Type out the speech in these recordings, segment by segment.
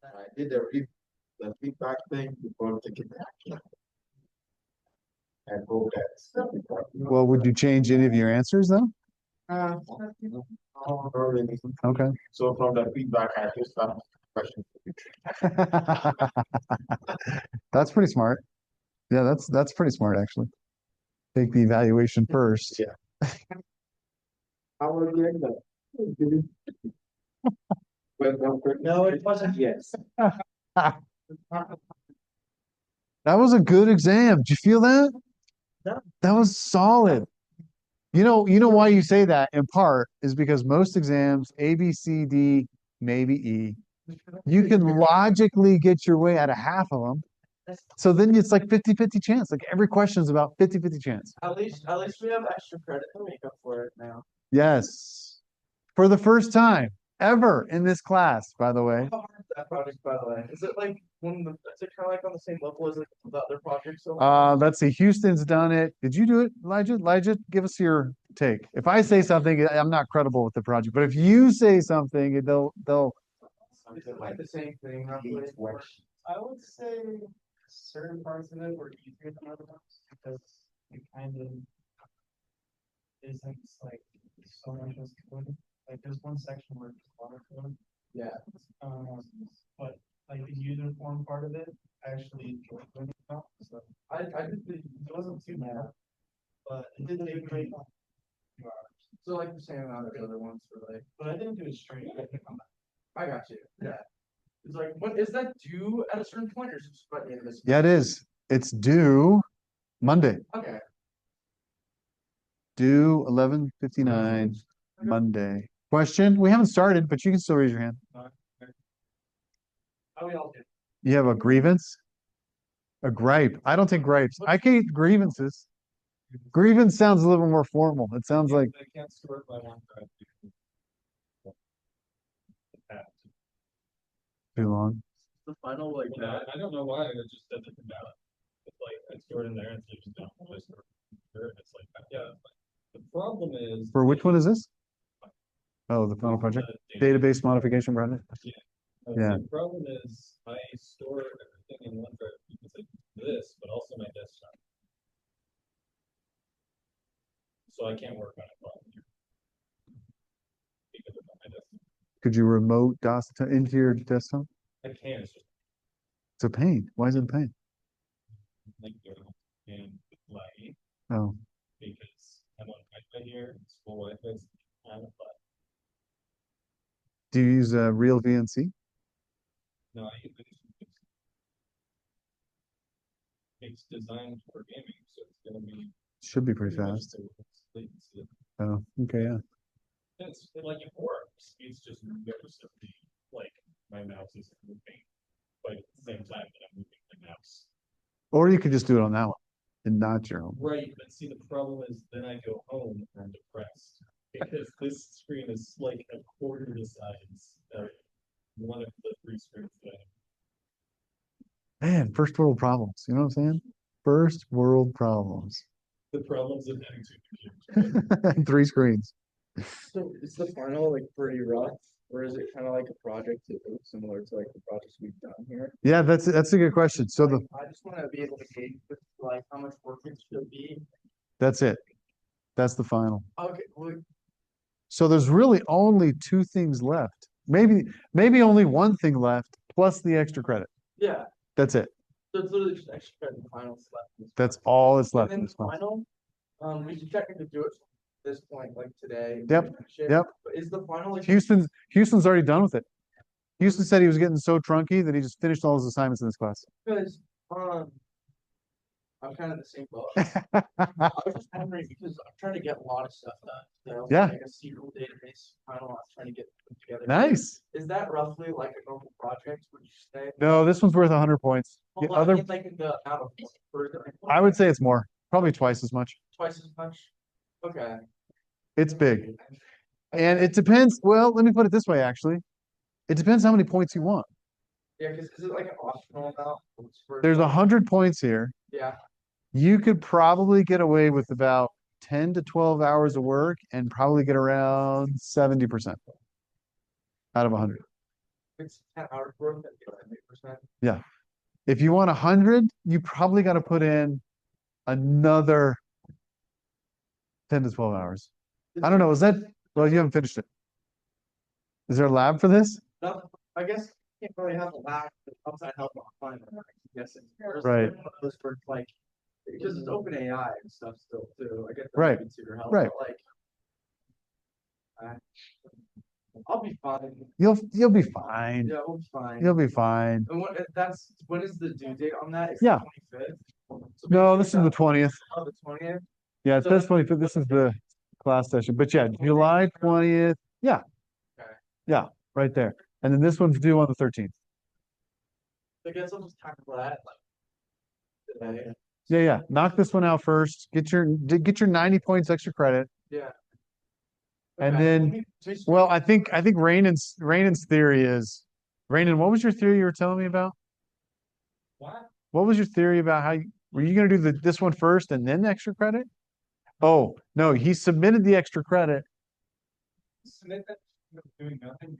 I did the feedback thing before taking the action. And hope that. Well, would you change any of your answers though? Uh, not really. Okay. So from the feedback, I just have questions. That's pretty smart. Yeah, that's pretty smart actually. Take the evaluation first. Yeah. How are you doing that? No, it wasn't. Yes. That was a good exam. Did you feel that? No. That was solid. You know why you say that in part is because most exams, A, B, C, D, maybe E, you can logically get your way out of half of them. So then it's like 50-50 chance. Like every question is about 50-50 chance. At least we have extra credit to make up for it now. Yes. For the first time ever in this class, by the way. How hard is that project, by the way? Is it like is it kind of like on the same level as like the other projects? So Let's see. Houston's done it. Did you do it, Elijah? Elijah, give us your take. If I say something, I'm not credible with the project. But if you say something, they'll. is it like the same thing roughly? I would say certain parts of it were easier than other ones because it kind of isn't like so much as code. Like there's one section where it's a lot of code. Yeah. Um, but like the user form part of it, I actually enjoyed doing it. So I did it wasn't too bad, but it did take me a few hours. So like the same amount as the other ones were like, but I didn't do it straight. I got you. Yeah. It's like, what is that due at a certain point, or is it just by the end of this? Yeah, it is. It's due Monday. Okay. Due 11:59 Monday. Question? We haven't started, but you can still raise your hand. How we all do? You have a grievance? A gripe. I don't take gripes. I hate grievances. Grievance sounds a little more formal. It sounds like I can't sort by one drive. too long. The final like that. I don't know why it just doesn't come out. It's like I stored in there and so you just don't really store it. It's like yeah. The problem is For which one is this? Oh, the final project? Database modification project? Yeah. Yeah. The problem is I store everything in OneDrive because I do this, but also my desktop. So I can't work on it while I'm here because of my desktop. Could you remote DOS into your desktop? I can. It's a pain. Why is it a pain? Like and laggy Oh, because I'm on Wi-Fi here. It's full Wi-Fi. I'm a but do you use a real VNC? no, I use it. It's designed for gaming, so it's gonna be Should be pretty pretty much fast. the latency. Oh, okay, yeah. It's like it works. It's just noticeably like my mouse isn't moving, but at the same time that I'm moving the mouse. Or you could just do it on that one and not your own. Right, but see, the problem is then I go home and I'm depressed because this screen is like a quarter the size of one of the three screens that I have. Man, first world problems. You know what I'm saying? First world problems. The problems of having two computers. And three screens. So is the final like pretty rough, or is it kind of like a project similar to like the projects we've done here? Yeah, that's a good question. So I just want to be able to gauge like how much work it should be. that's it. That's the final. Okay, well, So there's really only two things left. Maybe only one thing left plus the extra credit. yeah, That's it. so it's literally just extra credit in the final left. That's all that's And left then in the this one. final, we should technically do it at this point, like today. Yep, Shit. yep. But is the final like Houston's already done with it. Houston said he was getting so trunky that he just finished all his assignments in this class. because I'm kind of the same boat. I was just wondering because I'm trying to get a lot of stuff done. So Yeah. like a SQL database final, I'm trying to get put together. Nice. Is that roughly like a normal project? Would you say? No, this one's worth 100 points. The Well, I other, mean, like in the amount of work, I would say it's more, probably twice as much. twice as much. Okay. It's big. And it depends. Well, let me put it this way, actually. It depends how many points you want. Yeah, because is it like an optional amount? There's 100 points here. Yeah. You could probably get away with about 10 to 12 hours of work and probably get around 70% out of 100. It's 10 hours worth at 8%. Yeah. If you want 100, you probably got to put in another 10 to 12 hours. I don't know. Is that, well, you haven't finished it. Is there a lab for this? No, I guess you can't really have a lab outside help online. I'm guessing. Right. Those for like, because it's open AI and stuff still too. I get that Right. consider help, Right. but like, I'll be fine. You'll be fine. Yeah, we'll be fine. You'll be fine. And when is the due date on that? It's Yeah. the 25th. So No, this is the 20th. Oh, the 20th. Yeah, it says 25th. This is the class session. But yeah, July 20th. Yeah. Okay. Yeah, right there. And then this one's due on the 13th. I guess I'll just tackle that like today. Yeah, yeah. Knock this one out first. Get your 90 points extra credit. Yeah. And Okay, then, let me just- well, I think Rainan's theory is, Rainan, what was your theory you were telling me about? What? What was your theory about were you going to do this one first and then the extra credit? Oh, no, he submitted the extra credit. Submit that, doing nothing.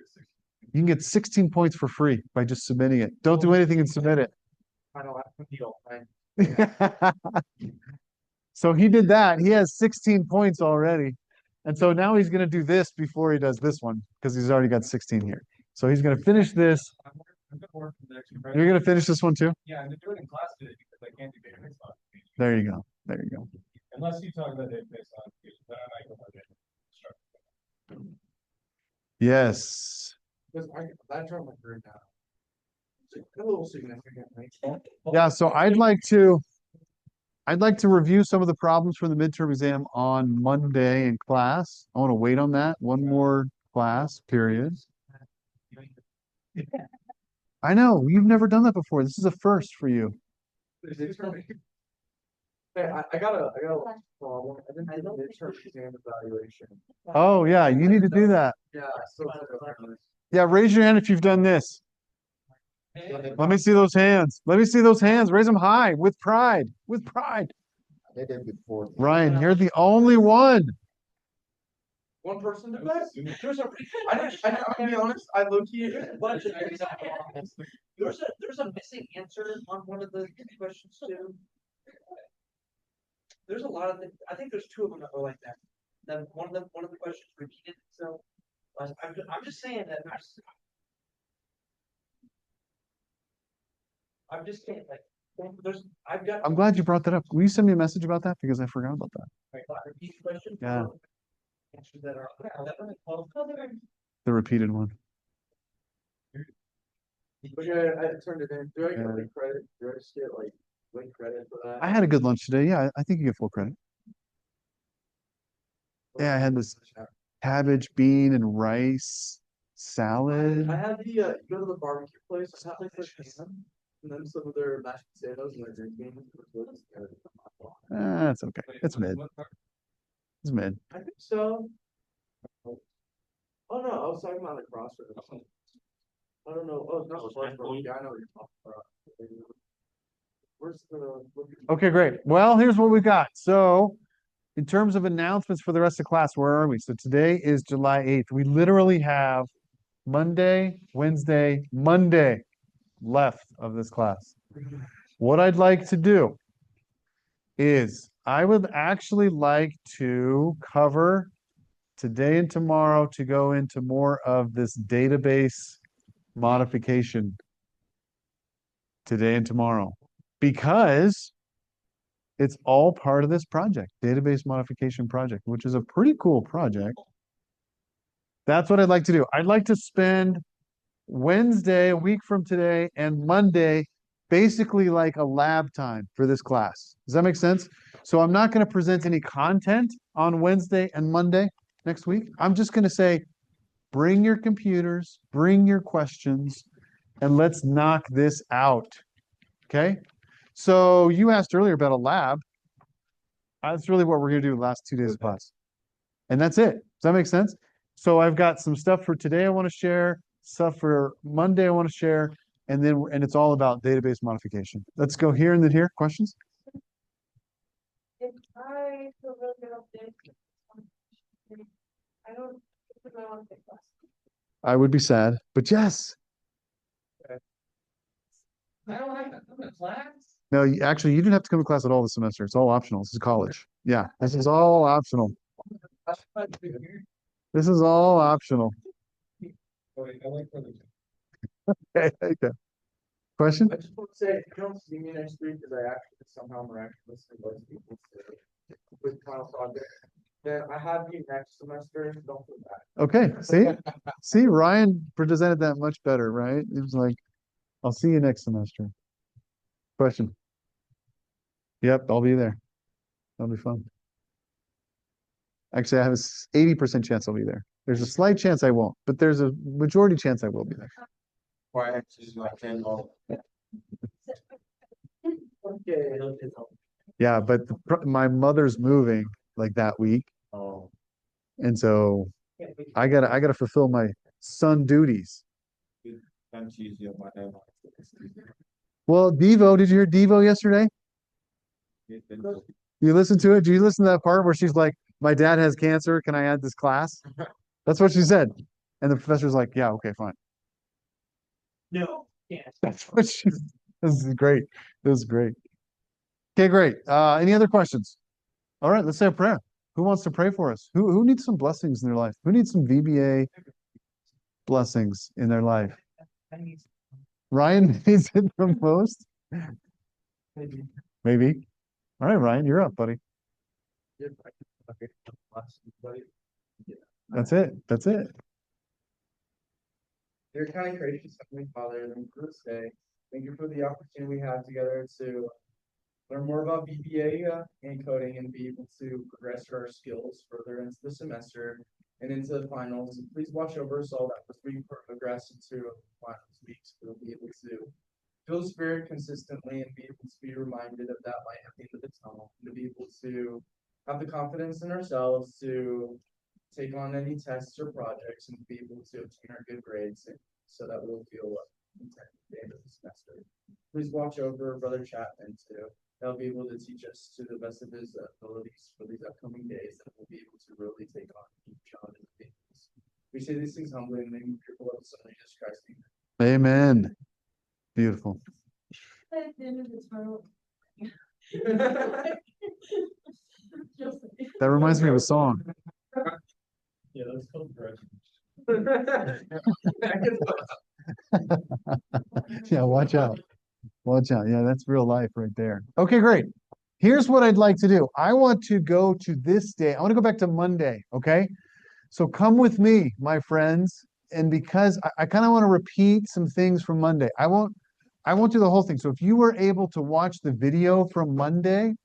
You can get 16 points for free by just submitting it. Don't do anything and submit it. I know that's the deal, right? So he did that. He has 16 points already. And so now he's going to do this before he does this one because he's already got 16 here. So he's going to finish this. You're going to finish this one too? Yeah, I'm doing it in class today because I can't do database modification. There you go. There you go. Unless you talk about database modification, then I might go about it. Yes. Because I drove my career now. A little significant, right? Yeah, so I'd like to review some of the problems from the midterm exam on Monday in class. I want to wait on that. One more class period. I know, you've never done that before. This is a first for you. Hey, I got a problem. I didn't do the midterm exam evaluation. Oh, yeah, you need to do that. Yeah, Yeah, raise your hand if you've done this. Let me see those hands. Let me see those hands. Raise them high with pride. With pride. They did before. Ryan, you're the only one. One person did that? I'm gonna be honest, I low-key. There's a missing answer on one of the questions too. There's a lot of I think there's two of them that were like that. Then one of the questions repeated itself. I'm just saying that I'm just saying like I'm glad you brought that up. Will you send me a message about that? Because I forgot about that. repeat questions. Yeah. Answers that are The repeated one. Okay, I turned it in. Do I get late credit? Do I just get like late credit for that? I had a good lunch today. Yeah, I think you get full credit. Yeah, I had this cabbage, bean, and rice salad. I had the you go to the barbecue place. I had like the ham, and then some of their mashed potatoes and their green beans. That's okay. It's mid. It's mid. I think so. Oh no, I was talking about the crossroads. I don't know. Oh, not crossroads. Yeah, I know what you're talking about. Where's the? Okay, great. Well, here's what we got. So, in terms of announcements for the rest of class, where are we? So today is July 8th. We literally have Monday, Wednesday, Monday left of this class. What I'd like to do is I would actually like to cover today and tomorrow to go into more of this database modification today and tomorrow because it's all part of this project, database modification project, which is a pretty cool project. That's what I'd like to do. I'd like to spend Wednesday, a week from today, and Monday, basically like a lab time for this class. Does that make sense? So I'm not going to present any content on Wednesday and Monday next week. I'm just going to say, bring your computers, bring your questions, and let's knock this out. Okay? So you asked earlier about a lab. That's really what we're going to do the last 2 days of class. And that's it. Does that make sense? So I've got some stuff for today I want to share, stuff for Monday I want to share, and it's all about database modification. Let's go here and then here. Questions? If I feel really good about this, I don't think I want to take class. I would be sad, but yes, I don't have to come to class. No, actually, you didn't have to come to class at all this semester. It's all optional. This is college. Yeah, this is all optional. This is all optional. Okay, I like the. Okay, okay. Question? I just want to say, if you don't see me next week, because I actually somehow miraculously was able to with final project, then I have you next semester. Don't feel bad. Okay, see, Ryan presented that much better, right? It was like, I'll see you next semester. Question? Yep, I'll be there. That'll be fun. Actually, I have a 80% chance I'll be there. There's a slight chance I won't, but there's a majority chance I will be there. Why I choose my 10 all. Okay. Yeah, but my mother's moving like that week, Oh. and so I gotta fulfill my son duties. I'm choosing on my name. Well, Devo, did you hear Devo yesterday? You listened to it? Did you listen to that part where she's like, "My dad has cancer. Can I add this class?" That's what she said, and the professor's like, "Yeah, okay, fine." No, yes. That's what she. This is great. This is great. Okay, great. Any other questions? All right, let's say a prayer. Who wants to pray for us? Who needs some blessings in their life? Who needs some VBA blessings in their life? Ryan needs it the most? Maybe. All right, Ryan, you're up, buddy. That's it. That's it. Dear kind of gracious Heavenly Father, thank you for this day. Thank you for the opportunity we have together to learn more about VBA and coding and be able to progress our skills further into the semester and into the finals. And please watch over us all that as we progress into finals weeks. We'll be able to feel spirit consistently and be able to be reminded of that light at the end of the tunnel, and to be able to have the confidence in ourselves to take on any tests or projects and be able to obtain our good grades so that we'll feel content at the end of the semester. Please watch over Brother Chapman too. He'll be able to teach us to the best of his abilities for these upcoming days, that we'll be able to really take on each challenges and things. We say these things humbly in the name of your beloved Son, Jesus Christ. Amen. Beautiful. At the end of the tunnel. That reminds me of a song. Yeah, that's called direction. Yeah, watch out. Watch out. Yeah, that's real life right there. Okay, great. Here's what I'd like to do. I want to go to this day. I want to go back to Monday. Okay. So come with me, my friends. And because I kind of want to repeat some things from Monday. I won't do the whole thing. So if you were able to watch the video from Monday,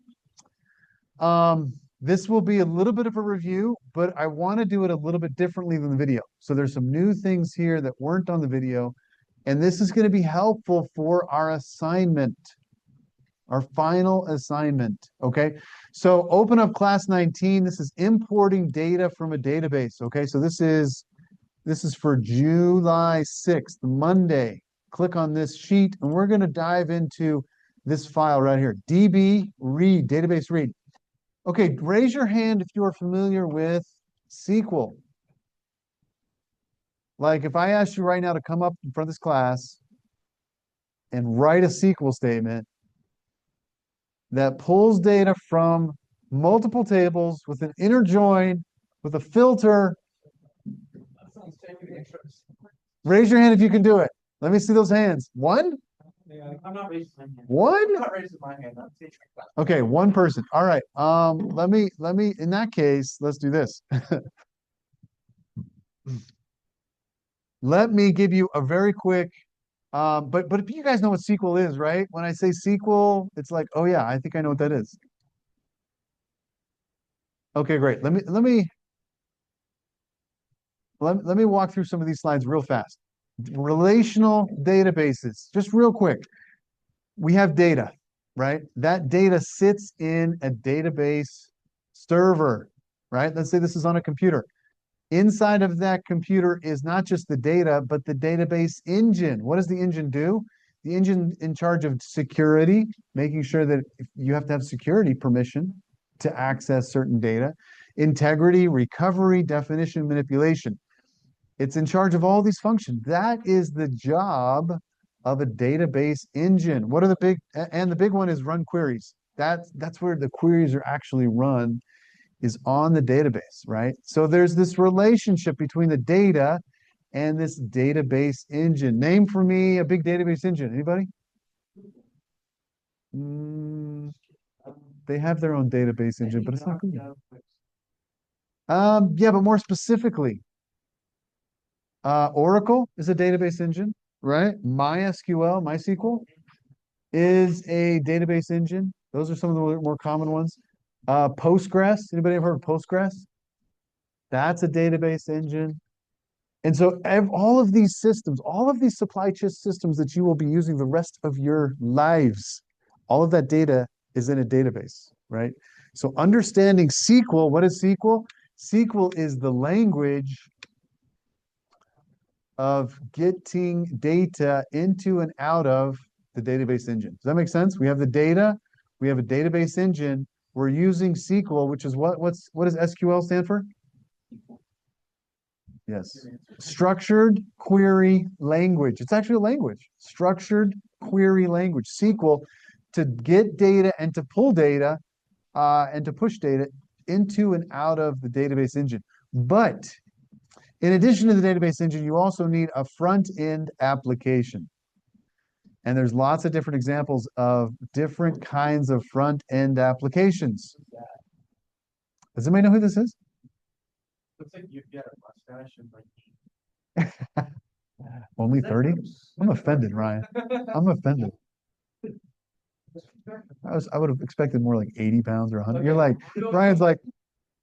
this will be a little bit of a review, but I want to do it a little bit differently than the video. So there's some new things here that weren't on the video, and this is going to be helpful for our assignment, our final assignment. Okay. So open up class 19. This is importing data from a database. Okay. So this is for July 6th, Monday. Click on this sheet, and we're going to dive into this file right here, DB read, database read. Okay, raise your hand if you are familiar with SQL. Like if I asked you right now to come up in front of this class and write a SQL statement that pulls data from multiple tables with an inner join, with a filter. Raise your hand if you can do it. Let me see those hands. One? Yeah, I'm not raising my hand. One? I'm not raising my hand. I'm teaching class. Okay, one person. All right. Let me in that case, let's do this. Let me give you a very quick but if you guys know what SQL is, right? When I say SQL, it's like, oh yeah, I think I know what that is. Okay, great. Let me walk through some of these slides real fast. Relational databases, just real quick. We have data, right? That data sits in a database server, right? Let's say this is on a computer. Inside of that computer is not just the data, but the database engine. What does the engine do? The engine in charge of security, making sure that you have to have security permission to access certain data. Integrity, recovery, definition, manipulation. It's in charge of all these functions. That is the job of a database engine. What are the big, and the big one is run queries. That's where the queries are actually run, is on the database, right? So there's this relationship between the data and this database engine. Name for me a big database engine. Anybody? Mm, they have their own database engine, but it's not good. Yeah, but more specifically, Oracle is a database engine, right? MySQL is a database engine. Those are some of the more common ones. Postgres, anybody ever heard of Postgres? That's a database engine. And so all of these systems, all of these supply chain systems that you will be using the rest of your lives, all of that data is in a database, right? So understanding SQL, what is SQL? SQL is the language of getting data into and out of the database engine. Does that make sense? We have the data, we have a database engine, we're using SQL, which is what does SQL stand for? Yes. Structured query language. It's actually a language. Structured query language. SQL, to get data and to pull data and to push data into and out of the database engine. But in addition to the database engine, you also need a front-end application. And there's lots of different examples of different kinds of front-end applications. Does anybody know who this is? Looks like you've got a mustache and like. Only 30? I'm offended, Ryan. I'm offended. I would have expected more like 80 pounds or 100. You're like, Ryan's like,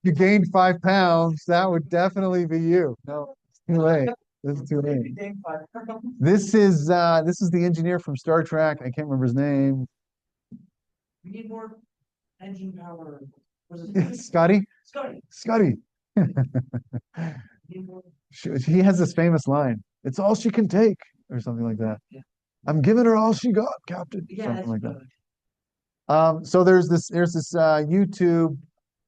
you gained 5 pounds. That would definitely be you. No, it's too late. This is too late. This is the engineer from Star Trek. I can't remember his name. We need more engine power. Scotty? Scotty. Scotty. He has this famous line. It's all she can take, or something like that. Yeah. I'm giving her all she got, Captain. Yeah, something like that. So there's this YouTube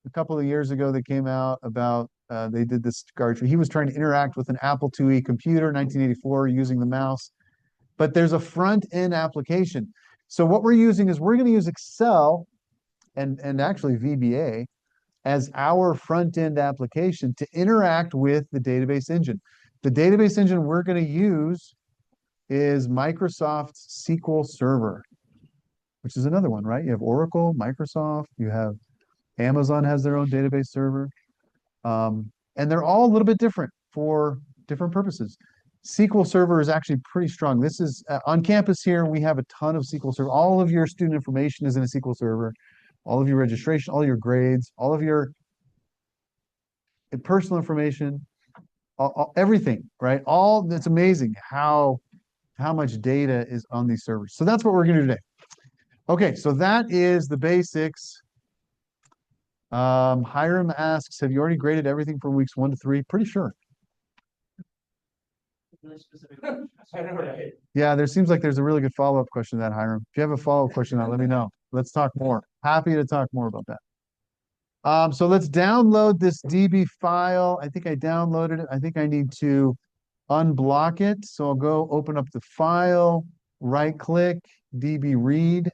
a couple of years ago that came out about they did this guard. He was trying to interact with an Apple IIe computer, 1984, using the mouse. But there's a front end application. So what we're using is we're going to use Excel and actually VBA as our front end application to interact with the database engine. The database engine we're going to use is Microsoft's SQL Server, which is another one, right? You have Oracle, Microsoft, you have Amazon has their own database server. And they're all a little bit different for different purposes. SQL Server is actually pretty strong. This is on campus here, we have a ton of SQL Server. All of your student information is in a SQL Server. All of your registration, all your grades, all of your personal information, everything, right? It's amazing how much data is on these servers. So that's what we're going to do today. Okay, so that is the basics. Hiram asks, have you already graded everything from weeks 1 to 3? Pretty sure. Really specific. I know, right? Yeah, there seems like there's a really good follow-up question to that, Hiram. If you have a follow-up question, let me know. Let's talk more. Happy to talk more about that. So let's download this DB file. I think I downloaded it. I think I need to unblock it. So I'll go open up the file, right-click, DB read,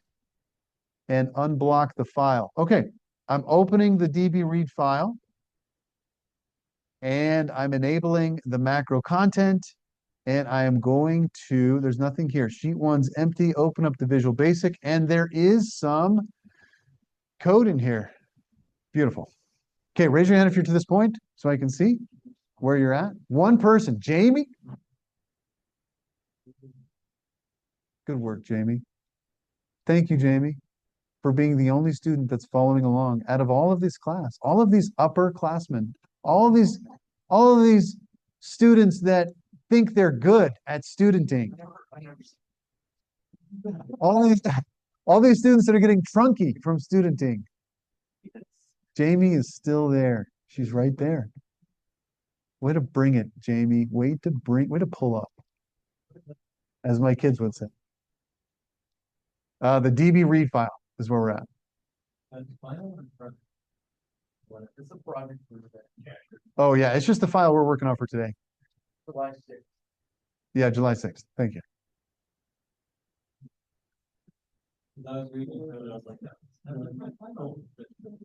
and unblock the file. Okay, I'm opening the DB read file, and I'm enabling the macro content. And I am going to, there's nothing here. Sheet 1's empty, open up the Visual Basic, and there is some code in here. Beautiful. Okay, raise your hand if you're to this point so I can see where you're at. One person, Jamie. Good work, Jamie. Thank you, Jamie, for being the only student that's following along out of all of this class, all of these upperclassmen, all of these students that think they're good at studenting. All these students that are getting trunky from studenting. Jamie is still there. She's right there. Way to bring it, Jamie. Way to pull up, as my kids would say. The DB read file is where we're at. It's a project for today. Oh yeah, it's just the file we're working on for today. July 6th. Yeah, July 6th. Thank you.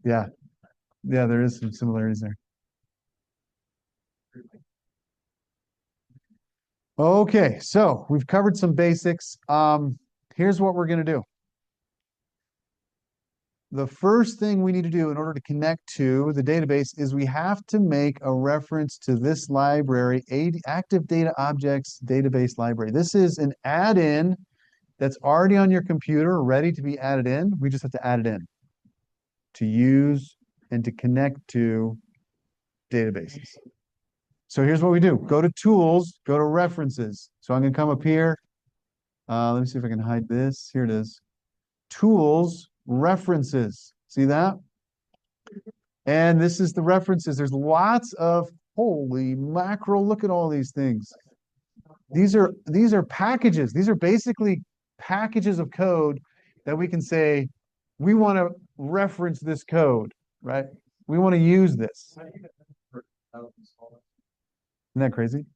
Yeah. Yeah, there is some similarities there. Okay, so we've covered some basics. Here's what we're going to do. The first thing we need to do in order to connect to the database is we have to make a reference to this library, Active Data Objects Database Library. This is an add-in that's already on your computer, ready to be added in. We just have to add it in to use and to connect to databases. So here's what we do. Go to Tools, go to References. So I'm going to come up here. Let me see if I can hide this. Here it is. Tools, References. See that? And this is the references. There's lots of, holy mackerel, look at all these things. These are packages. These are basically packages of code that we can say, we want to reference this code, right? We want to use this. Isn't that crazy?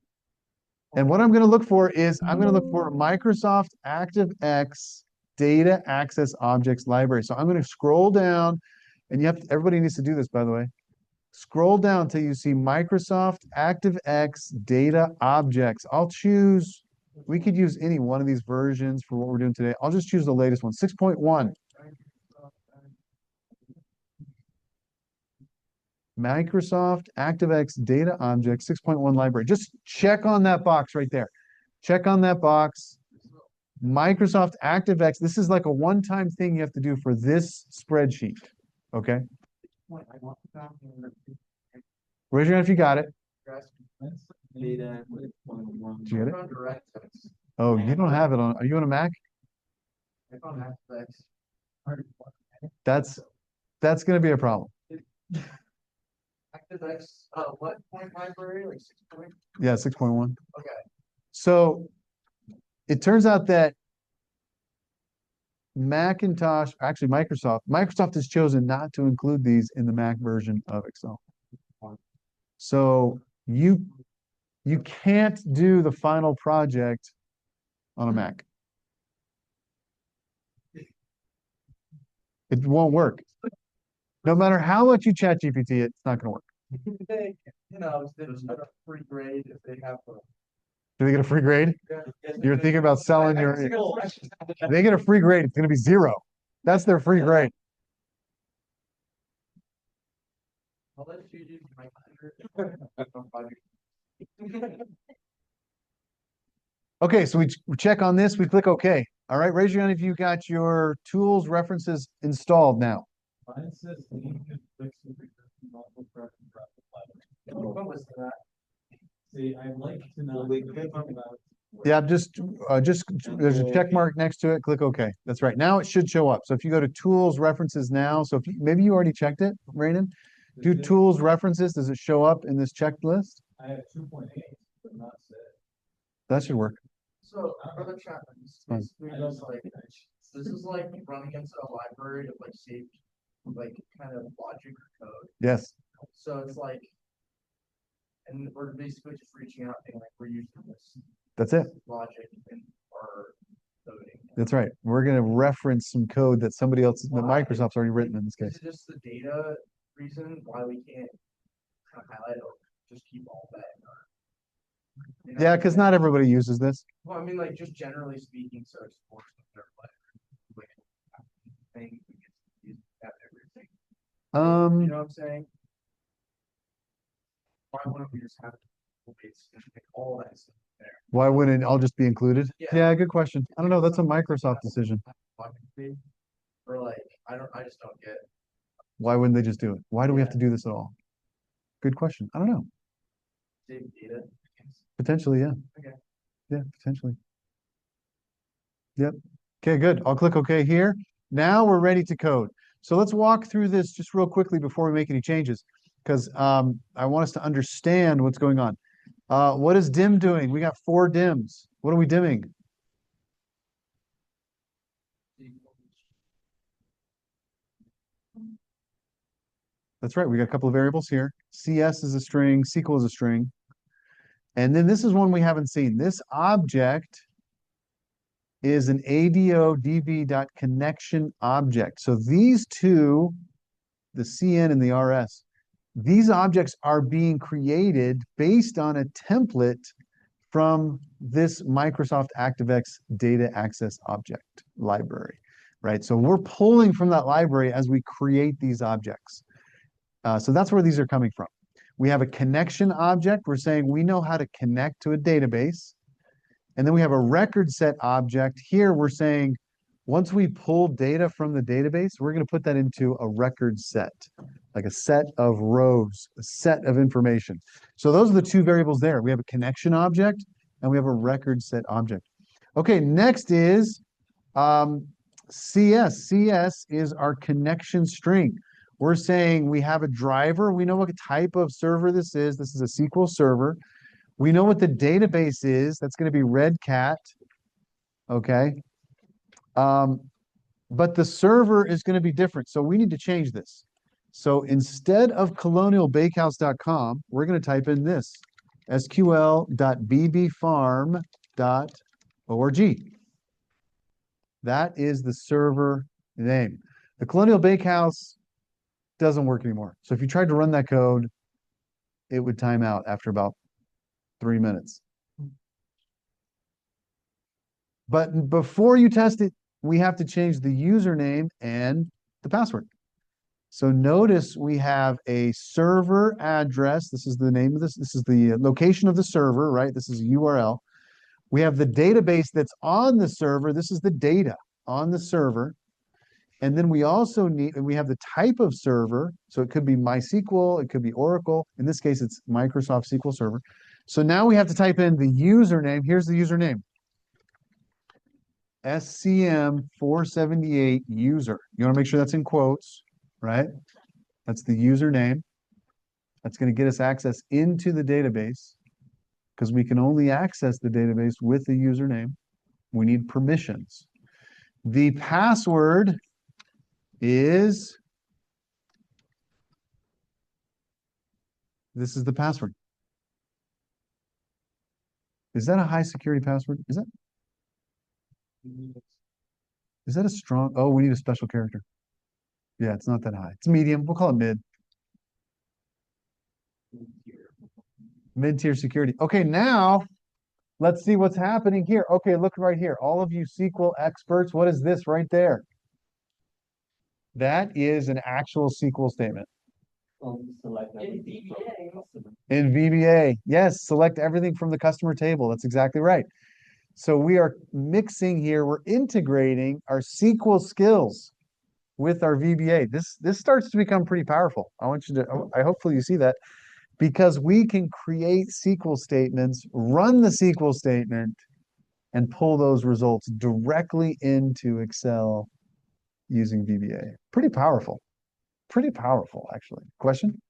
And what I'm going to look for is, I'm going to look for Microsoft ActiveX Data Access Objects Library. So I'm going to scroll down, and everybody needs to do this, by the way. Scroll down until you see Microsoft ActiveX Data Objects. I'll choose, we could use any one of these versions for what we're doing today. I'll just choose the latest one, 6.1. Microsoft ActiveX Data Object 6.1 library. Just check on that box right there. Check on that box. Microsoft ActiveX. This is like a one-time thing you have to do for this spreadsheet. Okay. Raise your hand if you got it. Did you get it? Oh, you don't have it on. Are you on a Mac? That's going to be a problem. ActiveX, what point library? Like 6 point? Yeah, 6.1. Okay. So it turns out that Macintosh, actually Microsoft has chosen not to include these in the Mac version of Excel. So you can't do the final project on a Mac. It won't work. No matter how much you chat GPT, it's not going to work. They, they just get a free grade if they have a. Do they get a free grade? You're thinking about selling your. If they get a free grade, it's going to be 0. That's their free grade. I'll let you use my Okay, so we check on this. We click OK. All right, raise your hand if you got your tools references installed now. Mine says What was that? See, I'd like to know. Yeah, just there's a check mark next to it. Click OK. That's right. Now it should show up. So if you go to Tools References now, so if maybe you already checked it, Raymond. Do Tools References. Does it show up in this checked list? I have 2.8, but not 6. That should work. So for the chat, this is like running into a library of like saved like kind of logic or code. Yes. So it's like, and we're basically just reaching out and like we're using this. That's it. Logic in our coding. That's right. We're going to reference some code that somebody else, that Microsoft's already written in this case. Is it just the data reason why we can't kind of highlight or just keep all that in our? Yeah, because not everybody uses this. Well, I mean, like just generally speaking, so it's for like thing we get to use that everything. You know what I'm saying? Why wouldn't we just have all that stuff there? Why wouldn't it all just be included? Yeah. Yeah, good question. I don't know. That's a Microsoft decision. Or like, I just don't get. Why wouldn't they just do it? Why do we have to do this at all? Good question. I don't know. Save data. Potentially, yeah. Okay. Yeah, potentially. Yep. Okay, good. I'll click OK here. Now we're ready to code. So let's walk through this just real quickly before we make any changes, because I want us to understand what's going on. What is dim doing? We got 4 dims. What are we dimming? That's right. We got a couple of variables here. CS is a string, SQL is a string. And then this is one we haven't seen. This object is an ADO-DB.connection object. So these two, the CN and the RS, these objects are being created based on a template from this Microsoft ActiveX data access object library, right? So we're pulling from that library as we create these objects. So that's where these are coming from. We have a connection object. We're saying we know how to connect to a database. And then we have a record set object. Here we're saying once we pull data from the database, we're going to put that into a record set, like a set of rows, a set of information. So those are the two variables there. We have a connection object and we have a record set object. Okay, next is CS. CS is our connection string. We're saying we have a driver. We know what type of server this is. This is a SQL server. We know what the database is. That's going to be Redcat. Okay. But the server is going to be different. So we need to change this. So instead of colonialbakehouse.com, we're going to type in this, sql.bbfarm.org. That is the server name. The Colonial Bakehouse doesn't work anymore. So if you tried to run that code, it would time out after about 3 minutes. But before you test it, we have to change the username and the password. So notice we have a server address. This is the name of this. This is the location of the server, right? This is a URL. We have the database that's on the server. This is the data on the server. And then we also we have the type of server. So it could be MySQL, it could be Oracle. In this case, it's Microsoft SQL Server. So now we have to type in the username. Here's the username. SCM 478 user. You want to make sure that's in quotes, right? That's the username. That's going to get us access into the database because we can only access the database with the username. We need permissions. The password is, this is the password. Is that a high security password? Is that a strong, oh, we need a special character. Yeah, it's not that high. It's medium. We'll call it mid. Mid-tier security. Okay, now let's see what's happening here. Okay, look right here. All of you SQL experts, what is this right there? That is an actual SQL statement. In VBA. Yes, select everything from the customer table. That's exactly right. So we are mixing here, we're integrating our SQL skills with our VBA. This starts to become pretty powerful. I hopefully you see that, because we can create SQL statements, run the SQL statement, and pull those results directly into Excel using VBA. Pretty powerful. Pretty powerful, actually. Question?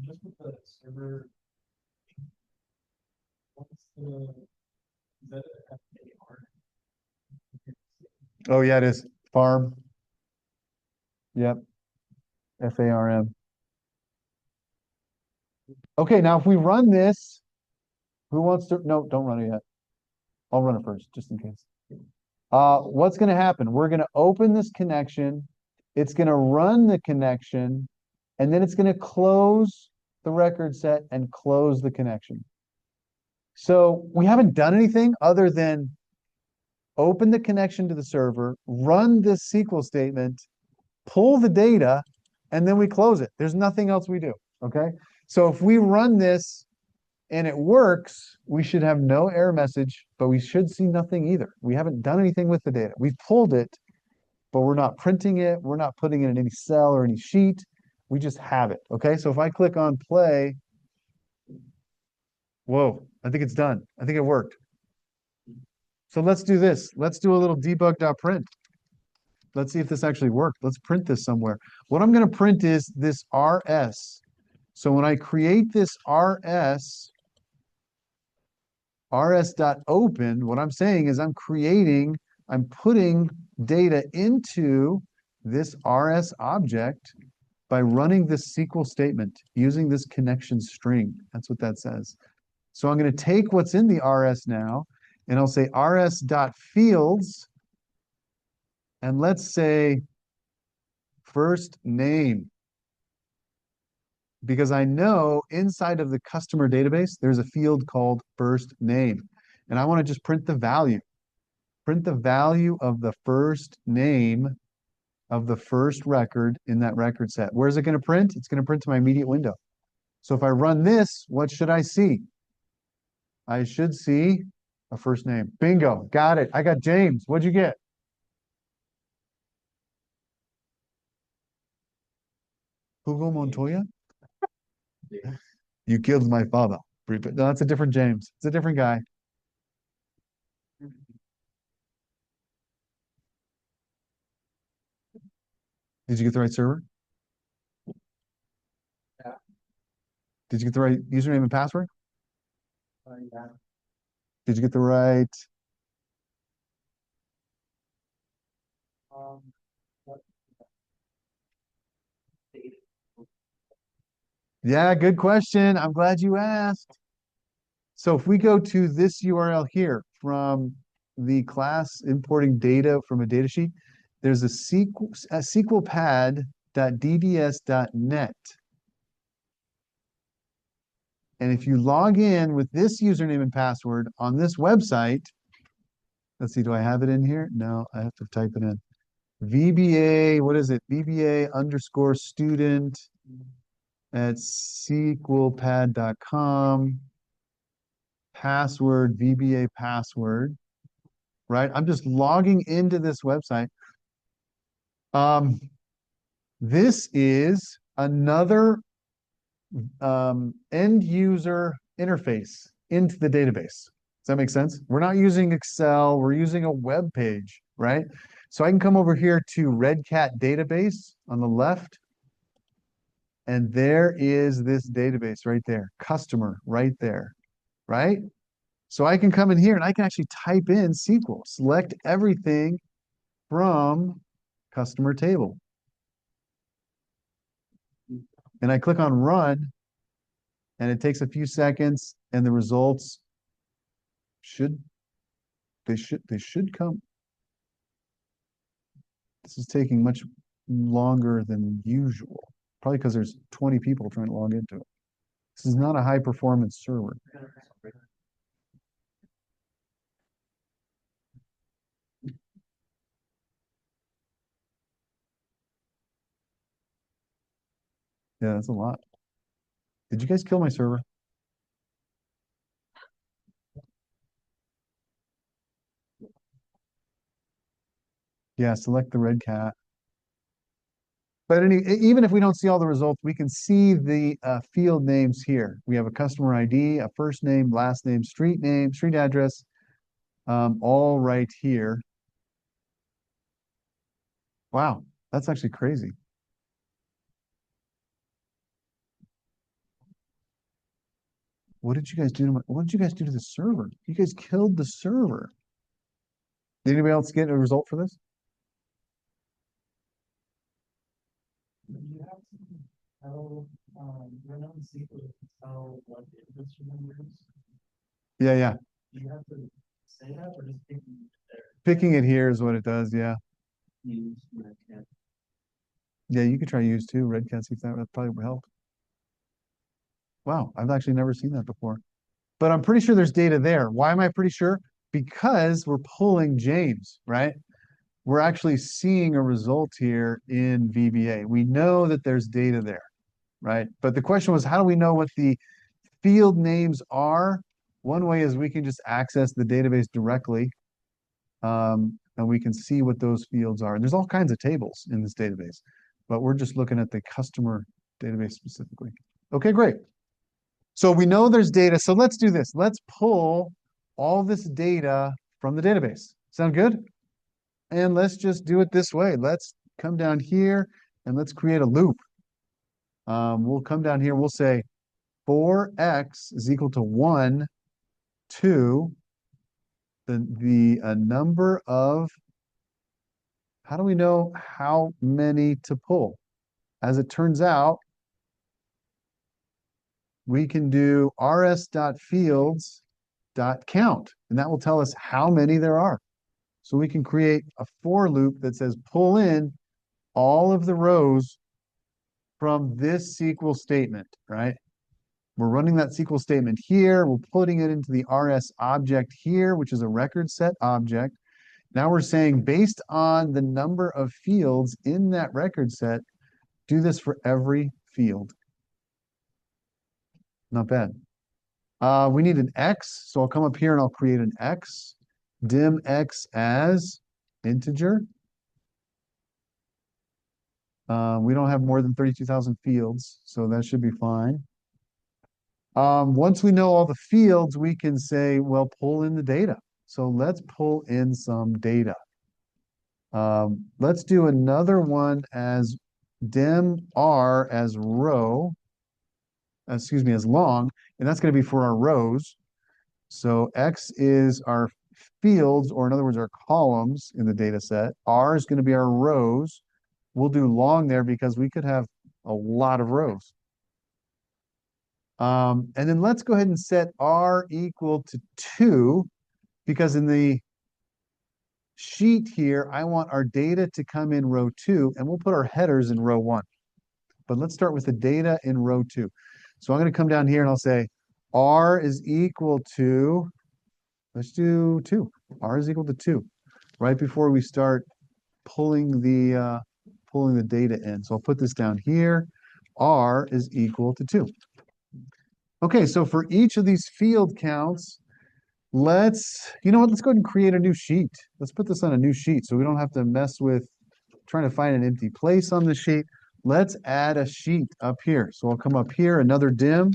Just with the server, what's the, is that a FAR? Oh, yeah, it is. Farm. Yep. FARM. Okay, now if we run this, who wants to? No, don't run it yet. I'll run it first, just in case. What's going to happen? We're going to open this connection. It's going to run the connection, and then it's going to close the record set and close the connection. So we haven't done anything other than open the connection to the server, run this SQL statement, pull the data, and then we close it. There's nothing else we do, okay? So if we run this and it works, we should have no error message, but we should see nothing either. We haven't done anything with the data. We've pulled it, but we're not printing it. We're not putting it in any cell or any sheet. We just have it, okay? So if I click on play, whoa, I think it's done. I think it worked. So let's do this. Let's do a little debug.print. Let's see if this actually worked. Let's print this somewhere. What I'm going to print is this RS. So when I create this rs.open, what I'm saying is I'm putting data into this RS object by running this SQL statement using this connection string. That's what that says. So I'm going to take what's in the RS now, and I'll say rs.fields, and let's say first name. Because I know inside of the customer database, there's a field called first name. And I want to just print the value. Print the value of the first name of the first record in that record set. Where's it going to print? It's going to print to my immediate window. So if I run this, what should I see? I should see a first name. Bingo, got it. I got James. What'd you get? Hugo Montoya? You killed my father. No, that's a different James. It's a different guy. Did you get the right server? Yeah. Did you get the right username and password? Yeah. Did you get the right? What? Yeah, good question. I'm glad you asked. So if we go to this URL here from the class importing data from a data sheet, there's a SQLpad.dds.net. And if you log in with this username and password on this website, let's see, do I have it in here? No, I have to type it in. VBA, what is it? VBA underscore student at SQLpad.com. Password, VBA password, right? I'm just logging into this website. This is another end user interface into the database. Does that make sense? We're not using Excel, we're using a web page, right? So I can come over here to Red Cat database on the left, and there is this database right there, customer right there, right? So I can come in here and I can actually type in SQL, select everything from customer table. And I click on run, and it takes a few seconds, and the results should come. This is taking much longer than usual, probably because there's 20 people trying to log into it. This is not a high performance server. Yeah, that's a lot. Did you guys kill my server? Yeah, select the red cat. But even if we don't see all the results, we can see the field names here. We have a customer ID, a first name, last name, street address, all right here. Wow, that's actually crazy. What did you guys do to the server? You guys killed the server. Did anybody else get a result for this? You have to tell, run on SQL to tell what the inputs your number is. Yeah. You have to say that or just picking it there? Picking it here is what it does, yeah. Use Red Cat. Yeah, you could try use too, Red Cat, see if that probably would help. Wow, I've actually never seen that before. But I'm pretty sure there's data there. Why am I pretty sure? Because we're pulling James, right? We're actually seeing a result here in VBA. We know that there's data there, right? But the question was, how do we know what the field names are? One way is we can just access the database directly, and we can see what those fields are. And there's all kinds of tables in this database, but we're just looking at the customer database specifically. Okay, great. So we know there's data. So let's do this. Let's pull all this data from the database. Sound good? And let's just do it this way. Let's come down here and let's create a loop. We'll come down here. We'll say 4x is equal to 1, 2, the number of, how do we know how many to pull? As it turns out, we can do rs.fields.dds dot count, and that will tell us how many there are. So we can create a for loop that says pull in all of the rows from this SQL statement, right? We're running that SQL statement here. We're putting it into the RS object here, which is a record set object. Now we're saying based on the number of fields in that record set, do this for every field. Not bad. We need an X, so I'll come up here and I'll create an X. Dim X as integer. We don't have more than 32,000 fields, so that should be fine. Once we know all the fields, we can say, well, pull in the data. So let's pull in some data. Let's do another one as dim R as row, excuse me, as long, and that's going to be for our rows. So X is our fields, or in other words, our columns in the data set. R is going to be our rows. We'll do long there because we could have a lot of rows. And then let's go ahead and set R equal to 2, because in the sheet here, I want our data to come in row 2, and we'll put our headers in row 1. But let's start with the data in row 2. So I'm going to come down here and I'll say R is equal to, let's do 2. R is equal to 2, right before we start pulling the data in. So I'll put this down here. R is equal to 2. Okay, so for each of these field counts, you know what, let's go ahead and create a new sheet. Let's put this on a new sheet so we don't have to mess with trying to find an empty place on the sheet. Let's add a sheet up here. So I'll come up here, another dim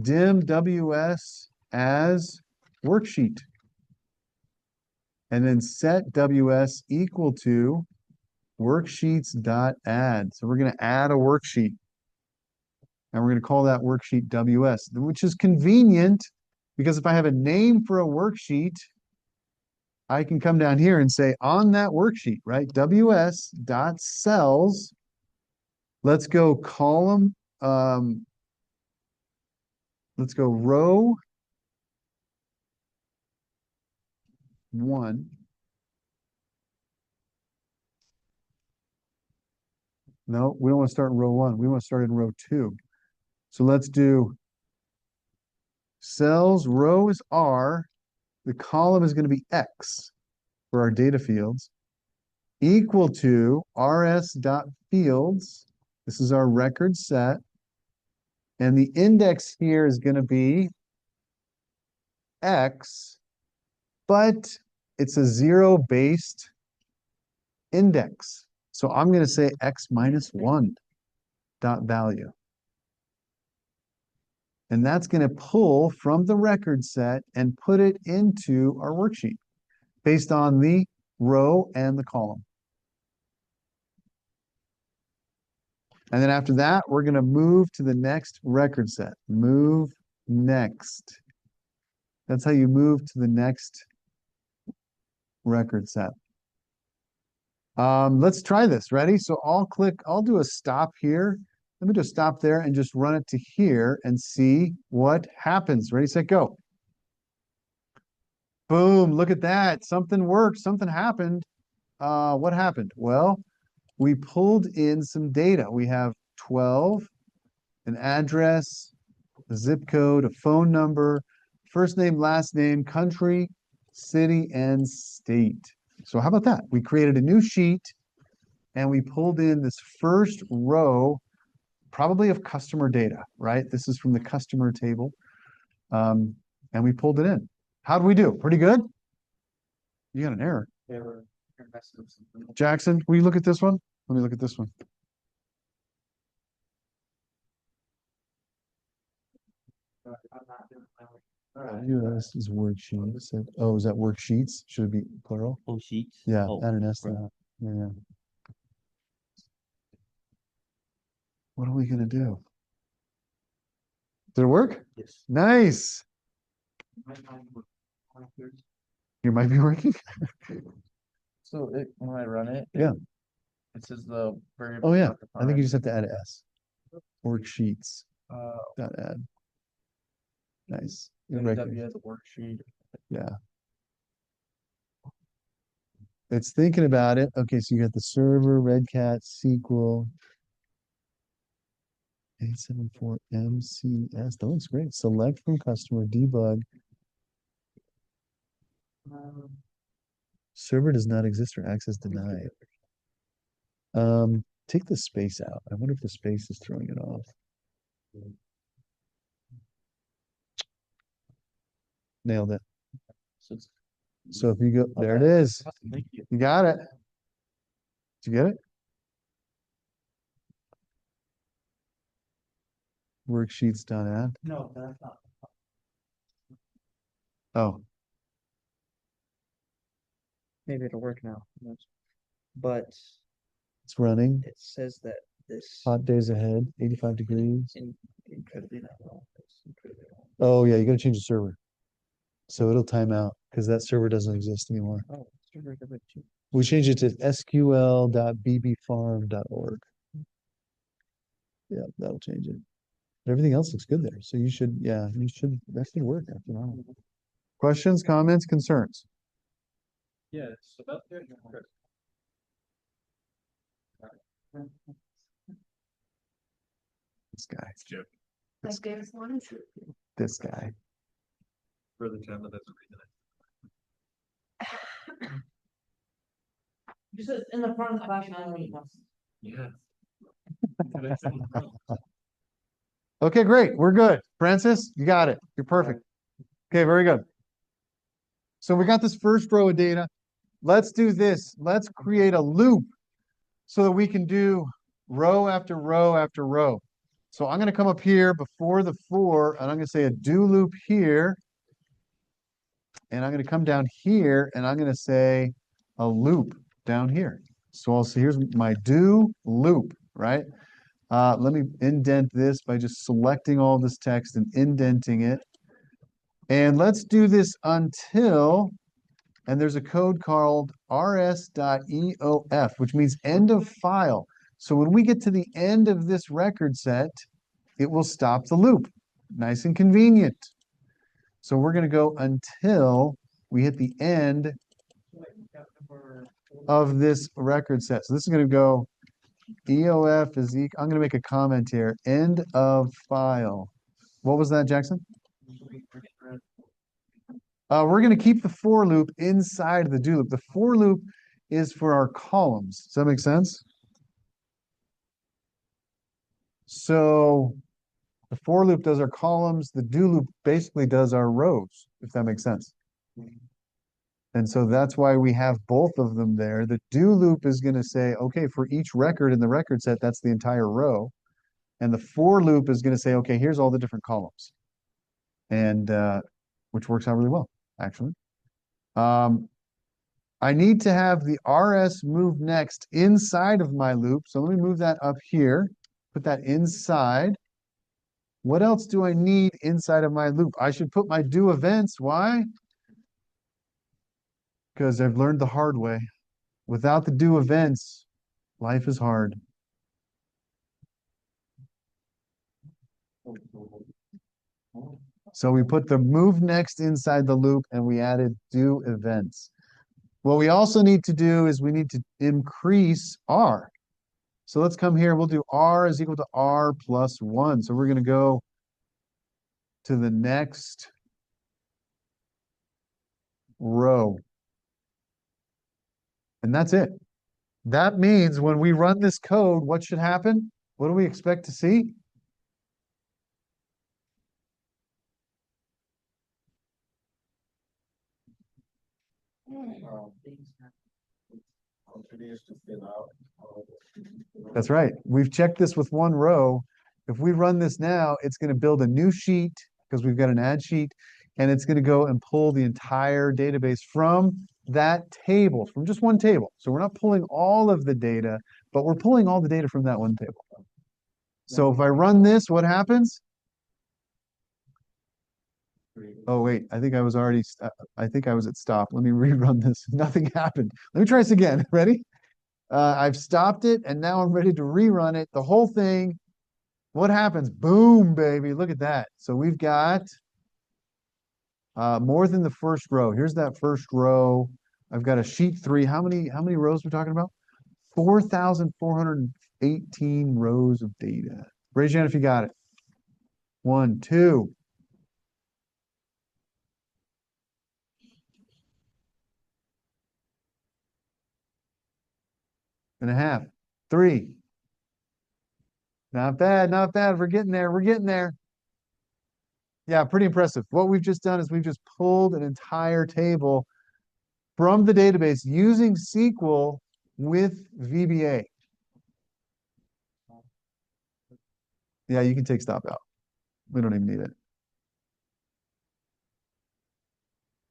WS as worksheet. And then set WS equal to worksheets.add. So we're going to add a worksheet. And we're going to call that worksheet WS, which is convenient because if I have a name for a worksheet, I can come down here and say on that worksheet, right? WS.cells. Let's go column. Let's go row 1. No, we don't want to start in row 1. We want to start in row 2. So let's do cells, row is R, the column is going to be X for our data fields, equal to rs.fields. This is our record set. And the index here is going to be X, but it's a zero-based index. So I'm going to say X minus 1 dot value. And that's going to pull from the record set and put it into our worksheet based on the row and the column. And then after that, we're going to move to the next record set. Move next. That's how you move to the next record set. Let's try this. Ready? So I'll do a stop here. Let me just stop there and just run it to here and see what happens. Ready, set, go. Boom, look at that. Something worked, something happened. What happened? Well, we pulled in some data. We have 12, an address, a zip code, a phone number, first name, last name, country, city, and state. So how about that? We created a new sheet and we pulled in this first row, probably of customer data, right? This is from the customer table. And we pulled it in. How did we do? Pretty good? You got an error. Yeah, we're messing up something. Jackson, will you look at this one? Let me look at this one. This is worksheets. Oh, is that worksheets? Should it be plural? Oh, sheets? Yeah, Oh, add an S to right. that. Yeah. What are we gonna do? Did it work? Yes. Nice. You might be working. So when I run it, Yeah. it says the variable. Oh yeah. not I think you defined. just have to add an S. Worksheets. Uh, Dot add. Nice. You're then right. W as a worksheet. Yeah. It's thinking about it. Okay, so you got the server, Redcat, SQL, 874 MCS. That looks great. Select from customer, debug. Server does not exist or access denied. Take the space out. I wonder if the space is throwing it off. Nailed it. So if you go, there it is. Thank you. You got it. Did you get it? Worksheets done at. No, that's not. Oh, Maybe it'll work now. But it's running. it says that this Hot days ahead, 85 degrees. incredibly not well. It's incredibly well. Oh yeah, you gotta change the server. So it'll time out because that server doesn't exist anymore. Oh, server double two. We changed it to sql.bbfarm.org. Yeah, that'll change it. But everything else looks good there. So you should, yeah, that should work after all. Questions, comments, concerns? Yeah, so that's good. This guy, Like there's one. this guy. For the gentleman that's reading Just in the front of the class, I don't know. it. Yeah. Okay, great. We're good. Francis, you got it. You're perfect. Okay, very good. So we got this first row of data. Let's do this. Let's create a loop so that we can do row after row after row. So I'm going to come up here before the for, and I'm going to say a do loop here. And I'm going to come down here, and I'm going to say a loop down here. So I'll say, here's my do loop, right? Let me indent this by just selecting all this text and indenting it. And let's do this until, and there's a code called rs.eof, which means end of file. So when we get to the end of this record set, it will stop the loop. Nice and convenient. So we're going to go until we hit the end of this record set. So this is going to go EOF is equal. I'm going to make a comment here. End of file. What was that, Jackson? We're going to keep the for loop inside the do loop. The for loop is for our columns. Does that make sense? So the for loop does our columns. The do loop basically does our rows, if that makes sense. And so that's why we have both of them there. The do loop is going to say, okay, for each record in the record set, that's the entire row. And the for loop is going to say, okay, here's all the different columns. And which works out really well, actually. I need to have the RS move next inside of my loop. So let me move that up here, put that inside. What else do I need inside of my loop? I should put my do events. Why? Because I've learned the hard way. Without the do events, life is hard. So we put the move next inside the loop and we added do events. What we also need to do is we need to increase R. So let's come here. We'll do R is equal to R plus 1. So we're going to go to the next row. And that's it. That means when we run this code, what should happen? What do we expect to see? That's right. We've checked this with one row. If we run this now, it's going to build a new sheet because we've got an add sheet, and it's going to go and pull the entire database from that table, from just one table. So we're not pulling all of the data, but we're pulling all the data from that one table. So if I run this, what happens? Oh, wait, I think I was already, I think I was at stop. Let me rerun this. Nothing happened. Let me try this again. Ready? I've stopped it, and now I'm ready to rerun it. The whole thing. What happens? Boom, baby. Look at that. So we've got More than the first row. Here's that first row. I've got a sheet 3. How many rows we're talking about? 4,418 rows of data. Raise your hand if you got it. 1, 2. And a half. 3. Not bad, not bad. We're getting there. We're getting there. Yeah, pretty impressive. What we've just done is we've just pulled an entire table from the database using SQL with VBA. Yeah, you can take stop out. We don't even need it.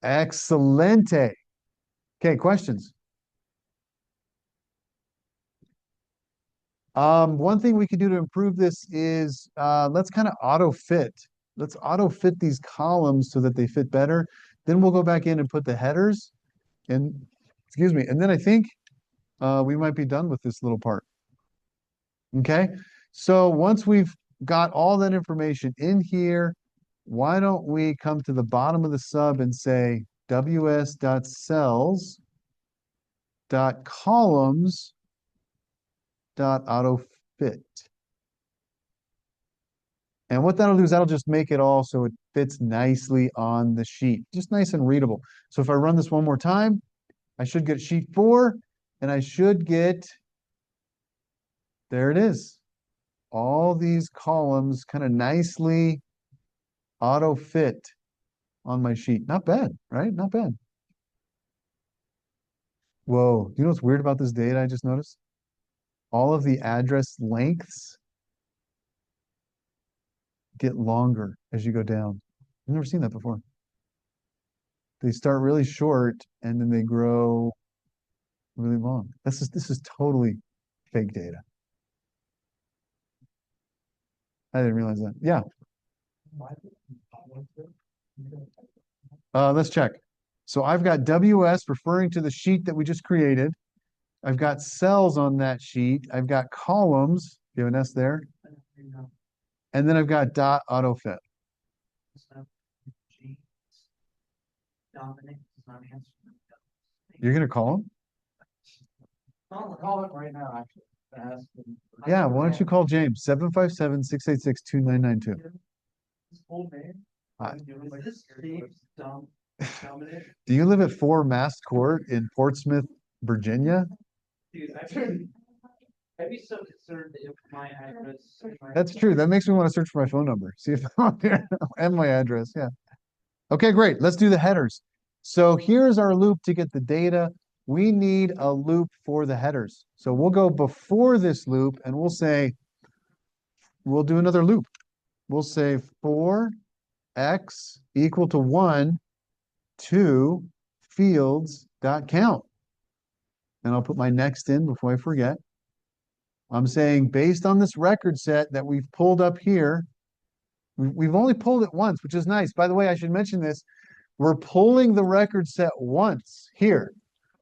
Excelente. Okay, questions? One thing we can do to improve this is let's kind of auto fit. Let's auto fit these columns so that they fit better. Then we'll go back in and put the headers and, excuse me, and then I think we might be done with this little part. Okay, so once we've got all that information in here, why don't we come to the bottom of the sub and say ws.cells.columns.autofit. And what that'll do is that'll just make it all so it fits nicely on the sheet, just nice and readable. So if I run this one more time, I should get sheet 4, and I should get, there it is. All these columns kind of nicely auto fit on my sheet. Not bad, right? Not bad. Whoa, you know what's weird about this data I just noticed? All of the address lengths get longer as you go down. I've never seen that before. They start really short and then they grow really long. This is totally fake data. I didn't realize that. Yeah. Let's check. So I've got WS referring to the sheet that we just created. I've got cells on that sheet. I've got columns. You have an S there. And then I've got dot autofit. You're gonna call him? Call it right now, actually. Ask him. Yeah, why don't you call James? 757-686-2992. His full name? Hi. Is this James Dominic? Do you live at 4 Mast Court in Portsmouth, Virginia? Dude, I'd be so concerned if my address. That's true. That makes me want to search for my phone number. See if I'm on there and my address. Yeah. Okay, great. Let's do the headers. So here's our loop to get the data. We need a loop for the headers. So we'll go before this loop and we'll say, we'll do another loop. We'll say for x equal to 1, 2 fields.count. And I'll put my next in before I forget. I'm saying based on this record set that we've pulled up here, we've only pulled it once, which is nice. By the way, I should mention this. We're pulling the record set once here.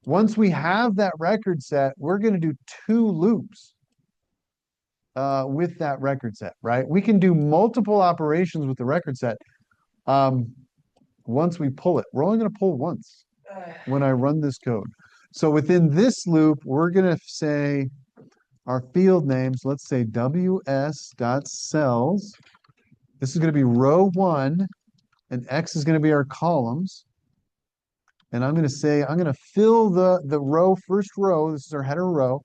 Once we have that record set, we're going to do 2 loops with that record set, right? We can do multiple operations with the record set once we pull it. We're only going to pull once when I run this code. So within this loop, we're going to say our field names, let's say ws.cells. This is going to be row 1, and x is going to be our columns. And I'm going to say, I'm going to fill the row, first row, this is our header row,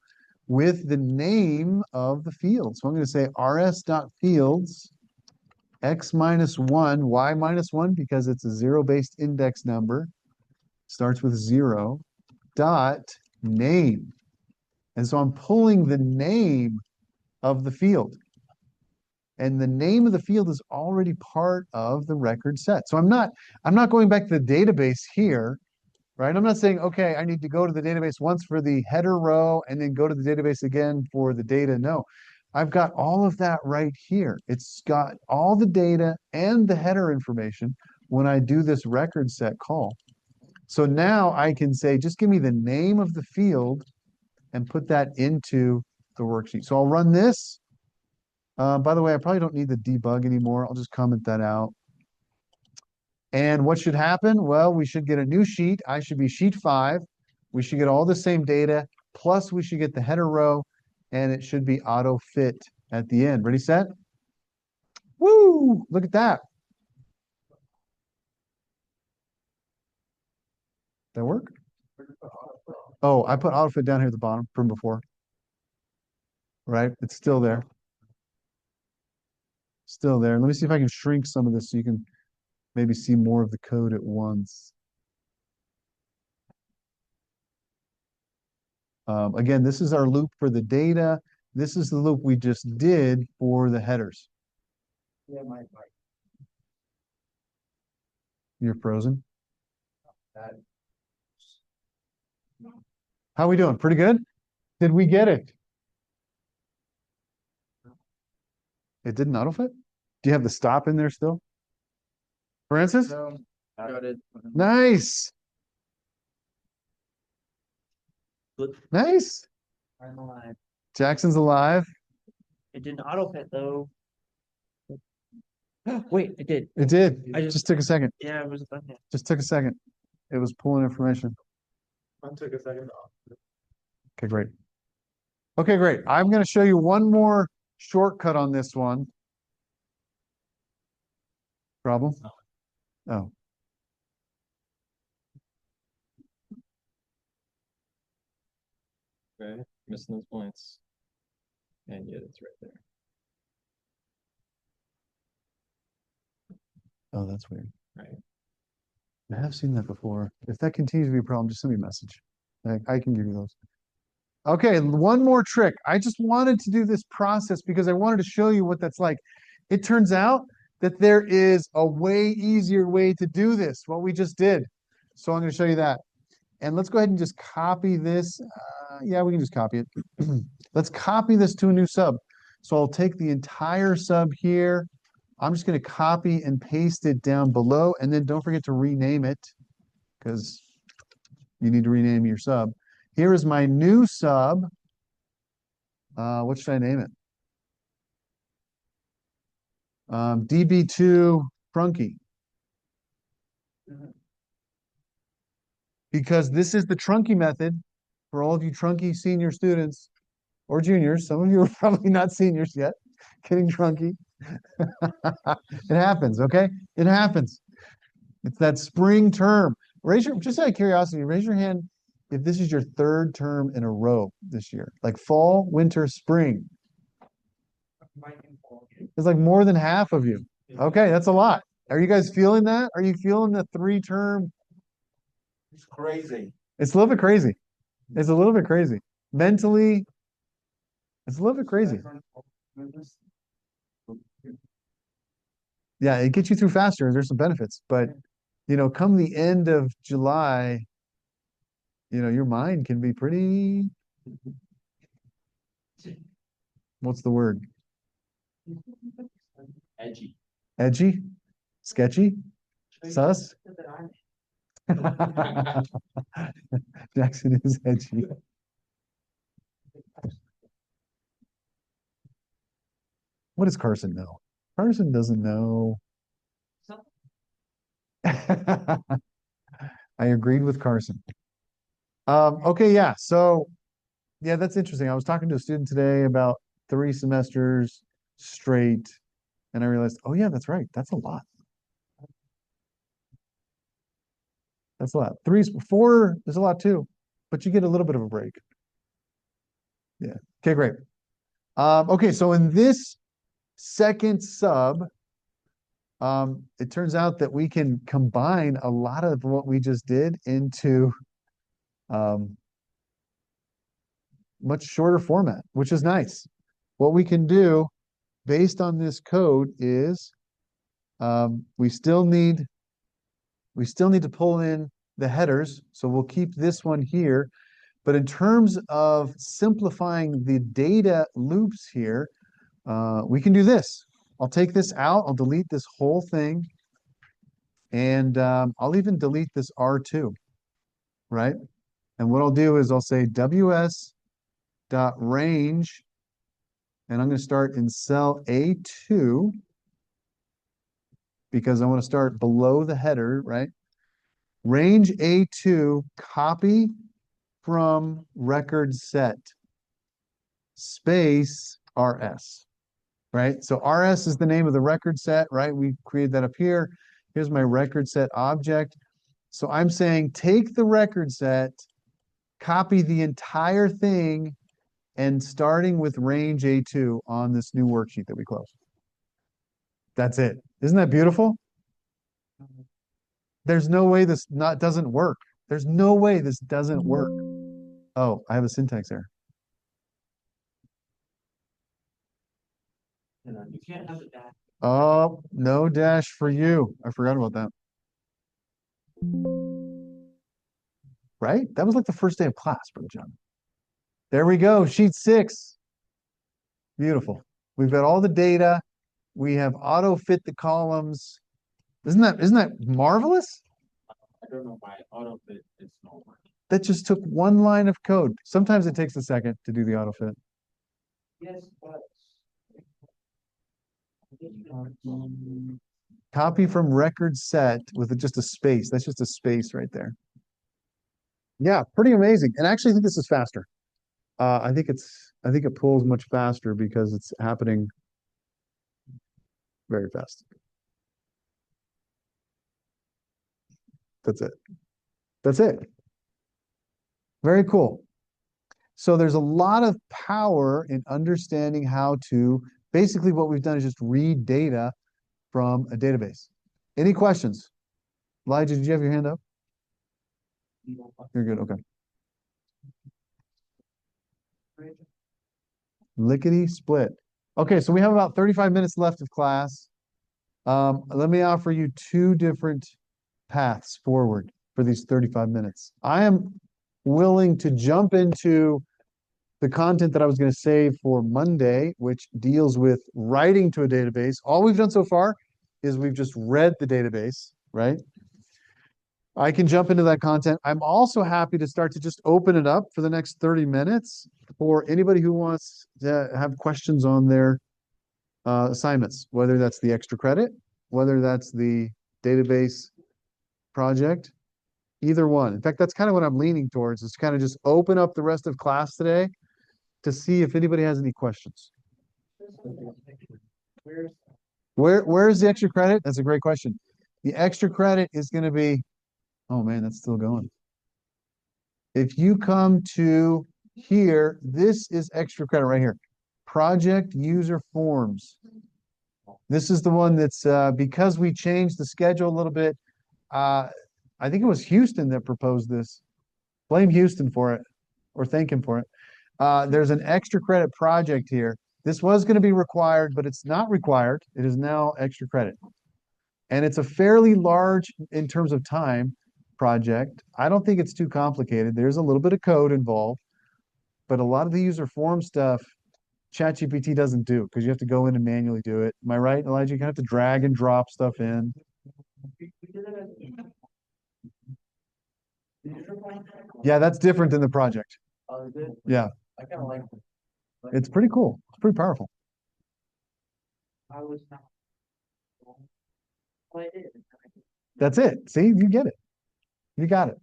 with the name of the field. So I'm going to say rs.fields, x minus 1, y minus 1, because it's a 0-based index number, starts with 0, dot name. And so I'm pulling the name of the field. And the name of the field is already part of the record set. So I'm not going back to the database here, right? I'm not saying, okay, I need to go to the database once for the header row and then go to the database again for the data. No, I've got all of that right here. It's got all the data and the header information when I do this record set call. So now I can say, just give me the name of the field and put that into the worksheet. So I'll run this. By the way, I probably don't need the debug anymore. I'll just comment that out. And what should happen? Well, we should get a new sheet. I should be sheet 5. We should get all the same data, plus we should get the header row, and it should be auto fit at the end. Ready, set? Woo! Look at that. That work? Oh, I put auto fit down here at the bottom from before. Right? It's still there. Still there. Let me see if I can shrink some of this so you can maybe see more of the code at once. Again, this is our loop for the data. This is the loop we just did for the headers. Yeah, my, You're frozen. that, How we doing? Pretty good? Did we get it? It didn't autofit? Do you have the stop in there still? Francis? no, got it. Nice. Good. Nice. I'm alive. Jackson's alive. It didn't auto fit though. Wait, it did. It did. I It just- just took a second. Yeah, it was a button. Just took a second. It was pulling information. Mine took a second off. Okay, great. Okay, great. I'm going to show you one more shortcut on this one. Problem? Oh. Okay, missing those points. And yet it's right there. Oh, that's weird. Right. I have seen that before. If that continues to be a problem, just send me a message. I can give you those. Okay, one more trick. I just wanted to do this process because I wanted to show you what that's like. It turns out that there is a way easier way to do this, what we just did. So I'm going to show you that. And let's go ahead and just copy this. Yeah, we can just copy it. Let's copy this to a new sub. So I'll take the entire sub here. I'm just going to copy and paste it down below. And then don't forget to rename it because you need to rename your sub. Here is my new sub. What should I name it? DB2 Trunky. Because this is the Trunky method for all of you Trunky senior students or juniors. Some of you are probably not seniors yet. Kidding, Trunky. It happens, okay? It happens. It's that spring term. Just out of curiosity, raise your hand if this is your 3rd term in a row this year, like fall, winter, spring. It's like more than half of you. Okay, that's a lot. Are you guys feeling that? Are you feeling the 3-term? It's crazy. It's a little bit crazy. It's a little bit crazy. Mentally, it's a little bit crazy. Yeah, it gets you through faster. There's some benefits, but come the end of July, your mind can be pretty, what's the word? Edgy. Edgy? Sketchy? Sus? Jackson is edgy. What does Carson know? Carson doesn't know. I agreed with Carson. Okay, yeah. So, yeah, that's interesting. I was talking to a student today about 3 semesters straight, and I realized, oh yeah, that's right. That's a lot. That's a lot. 4 is a lot too, but you get a little bit of a break. Yeah. Okay, great. Okay, so in this second sub, it turns out that we can combine a lot of what we just did into much shorter format, which is nice. What we can do based on this code is we still need to pull in the headers. So we'll keep this one here. But in terms of simplifying the data loops here, we can do this. I'll take this out. I'll delete this whole thing. And I'll even delete this R2, right? And what I'll do is I'll say ws.range, and I'm going to start in cell A2. because I want to start below the header, right? Range A2, copy from record set, space RS, right? So RS is the name of the record set, right? We created that up here. Here's my record set object. So I'm saying take the record set, copy the entire thing, and starting with range A2 on this new worksheet that we closed. That's it. Isn't that beautiful? There's no way this doesn't work. There's no way this doesn't work. Oh, I have a syntax error. You can't have it that. Oh, no dash for you. I forgot about that. Right? That was like the first day of class, Brother John. There we go. Sheet 6. Beautiful. We've got all the data. We have auto fit the columns. Isn't that marvelous? I don't know why autofit is not working. That just took one line of code. Sometimes it takes a second to do the auto fit. Yes, but. Copy from record set with just a space. That's just a space right there. Yeah, pretty amazing. And actually, I think this is faster. I think it pulls much faster because it's happening very fast. That's it. That's it. Very cool. So there's a lot of power in understanding how to, basically what we've done is just read data from a database. Any questions? Elijah, did you have your hand up? You're good, okay. Lickety split. Okay, so we have about 35 minutes left of class. Let me offer you two different paths forward for these 35 minutes. I am willing to jump into the content that I was going to save for Monday, which deals with writing to a database. All we've done so far is we've just read the database, right? I can jump into that content. I'm also happy to start to just open it up for the next 30 minutes for anybody who wants to have questions on their assignments, whether that's the extra credit, whether that's the database project, either one. In fact, that's kind of what I'm leaning towards, is kind of just open up the rest of class today to see if anybody has any questions. Where's the extra credit? That's a great question. The extra credit is going to be, oh man, that's still going. If you come to here, this is extra credit right here. Project user forms. This is the one that's, because we changed the schedule a little bit, I think it was Houston that proposed this. Blame Houston for it, or thank him for it. There's an extra credit project here. This was going to be required, but it's not required. It is now extra credit. And it's a fairly large, in terms of time, project. I don't think it's too complicated. There's a little bit of code involved, but a lot of the user form stuff, ChatGPT doesn't do, because you have to go in and manually do it. Am I right, Elijah? You have to drag and drop stuff in. Yeah, that's different than the project. Yeah. I kind of like it. It's pretty cool. It's pretty powerful. I was not. Well, I did. That's it. See, you get it. You got it.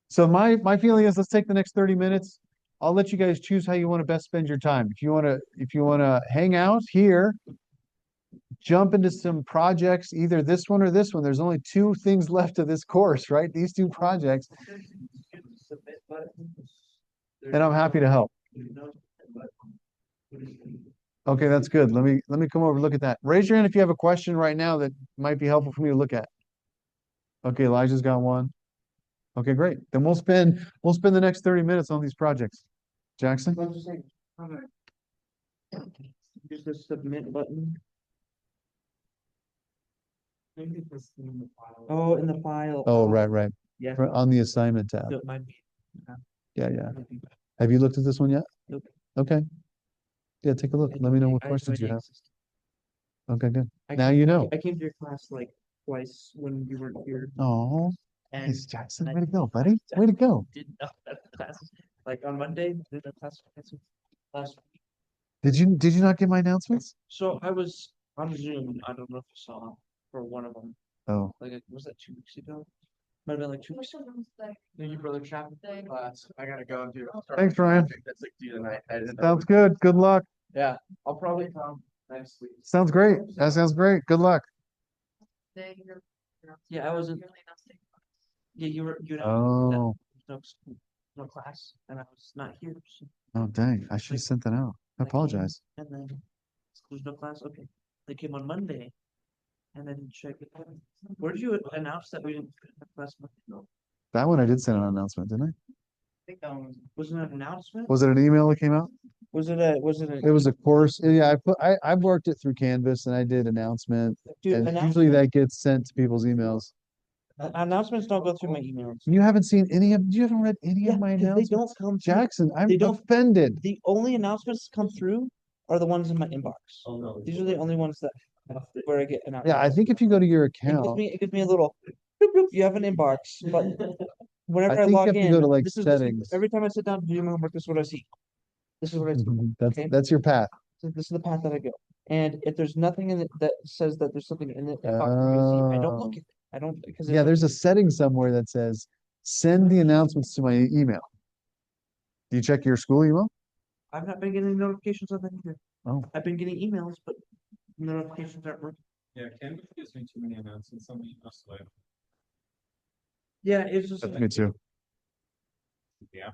So my feeling is, let's take the next 30 minutes. I'll let you guys choose how you want to best spend your time. If you want to hang out here, jump into some projects, either this one or this one. There's only two things left of this course, right? These two projects. And I'm happy to help. Okay, that's good. Let me come over and look at that. Raise your hand if you have a question right now that might be helpful for me to look at. Okay, Elijah's got one. Okay, great. Then we'll spend the next 30 minutes on these projects. Jackson? Use the submit button. Maybe it's in the file. Oh, in the file. Oh, right. Yeah. On the assignment tab. So it might be. Yeah. Have you looked at this one yet? Nope. Okay. Yeah, take a look. Let me know what I questions you have. access. Okay, good. I Now came- you know. I came to your class like twice when you weren't here. Oh, And nice, Jackson. I- Way to go, buddy. Way to go. did not have classes. Like on Monday, did a class last week. Did you not get my announcements? So I was on Zoom. I don't know if you saw. for one of them. Oh, Like, was that 2 weeks ago? Might have been like 2 weeks. Thank you, brother Chap. I gotta go, dude. Thanks, Ryan. That's like due tonight. I didn't. sounds good. Good luck. Yeah, I'll probably come next week. Sounds great. That sounds great. Good luck. Yeah, I wasn't. Yeah, you and I Oh, no, no class, and I was not here. So, oh, dang. I should have sent that out. I apologize. and then there's no class. Okay, they came on Monday, and I didn't check it. Where did you announce that we didn't have class Monday? No, That one I did send an announcement, didn't I? think that one wasn't it an announcement? Was it an email that came out? Was it a? Was it a? It was a course. Yeah, I've worked it through Canvas and I did announcement. Dude, And usually that gets sent to people's emails. announcements don't go through my emails. You haven't seen any of, you haven't read any of my 'cause they announcements? don't come through. Jackson, I'm They don't- offended. The only announcements that come through are the ones in my inbox. These are the only ones that where I get announcements. Yeah, I think if you go to your It gives account, me it gives me a little boop, boop, you have an inbox, but whenever I think you log have to in, go to, like, this is settings. every time I sit down to do my homework, this is what I see. This is what I see. that's, Okay. that's your path. So this is the path that I go. And if there's nothing in it that says that there's something in it, inbox for me to see, I don't look at it. I don't because Yeah, there's a setting somewhere that says, send the announcements to my email. Do you check your school email? I've not been getting notifications on that either. Oh. I've been getting emails, but notifications aren't working. Yeah, Canvas gives me too many announcements, something else like. Yeah, it's just Me too. Yeah.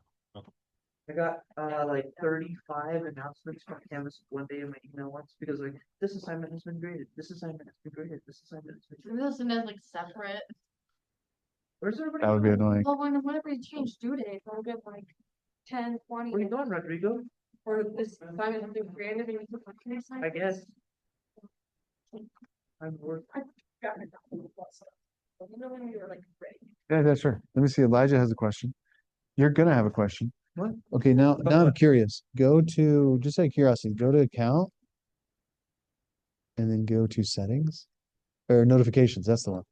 I got like 35 announcements from Canvas one day in my email once because like this assignment has been graded, this assignment has been graded, this assignment has been Maybe graded. listen as like separate. Where's everybody That would be going? annoying. Well, whenever you change due dates, I'll get like 10, 20. Where you going, Rodrigo? Or this assignment has been granted and you put like an I assignment. guess. I'm working. Got it. You know when you're like ready. Yeah, that's sure. Let me see. Elijah has a question. You're gonna have a question. What? Okay, now About I'm what? curious. Go to, just out of curiosity, go to account and then go to settings or notifications. That's the one.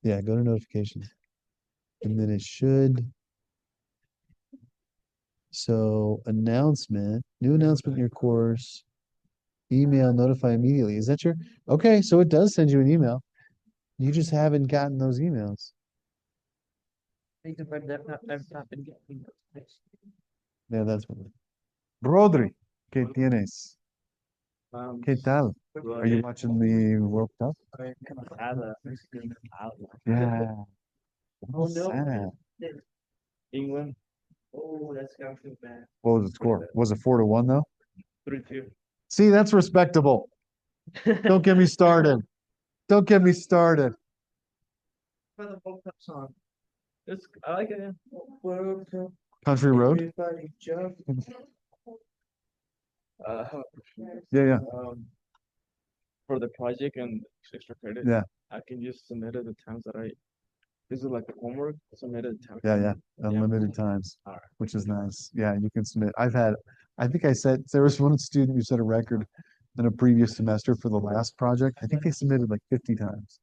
Yeah, go to notifications. And then it should. So announcement, new announcement in your course, email, notify immediately. Is that your? Okay, so it does send you an email. You just haven't gotten those emails. Because I've not been getting those. Yeah, that's what. Rodri, ¿qué tienes? ¿Qué tal? Are you watching the World Cup? Yeah. Oh, That's no. sad. England. Oh, that's got too bad. What was the score? Was it 4-1 though? 3-2. See, that's respectable. Don't get me started. Don't get me started. For the World Cup song. It's, I like it. World Cup. Country Road? Everybody jump. Uh, Yeah, yeah. for the project and extra credit. Yeah. I can just submit it the times that this is like the homework, submit it the time. Yeah, yeah. Unlimited times, Alright. which is nice. Yeah, you can submit. I think I said, there was one student who set a record in a previous semester for the last project. I think they submitted like 50 times.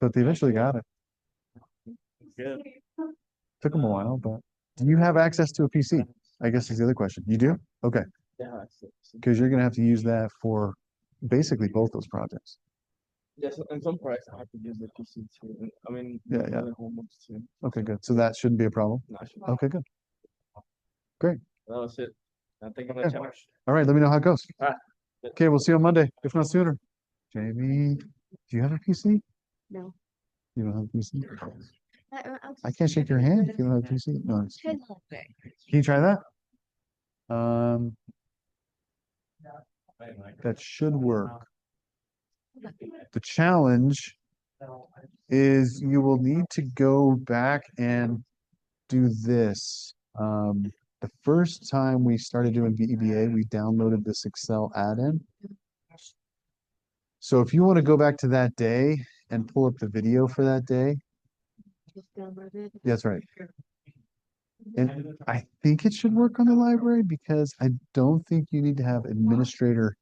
But they eventually got it. Good. Took them a while, but do you have access to a PC? I guess is the other question. You do? Okay. Yeah. Because you're gonna have to use that for basically both those projects. Yes, and some parts I have to use the PC too. And, I mean, Yeah, the yeah. other homeworks too. Okay, good. So that shouldn't be a problem. No, I should- Okay, good. That was it. Thank you for the Yeah. challenge. All right, let me know how it goes. Ah. Okay, we'll see you on Monday, if not sooner. Jamie, do you have a PC? No. You don't have a PC? I'll I can't shake your hand if you don't have a PC. No, can you try that? That should work. The challenge is you will need to go back and do this. The first time we started doing VEBA, we downloaded this Excel add-in. So if you want to go back to that day and pull up the video for that day, that's right. And I think it should work on the library because I don't think you need to have administrator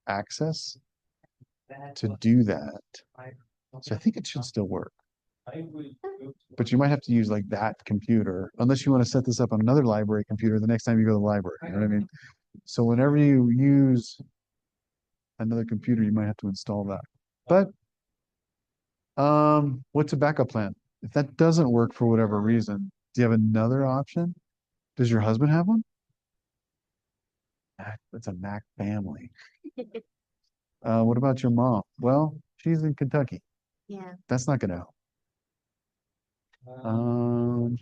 access to do that. So I think it should still work. But you might have to use like that computer, unless you want to set this up on another library computer the next time you go to the library. You know what I mean? So whenever you use another computer, you might have to install that. But what's a backup plan? If that doesn't work for whatever reason, do you have another option? Does your husband have one? That's a Mac family. What about your mom? Well, she's in Kentucky. Yeah, That's not gonna help. Um,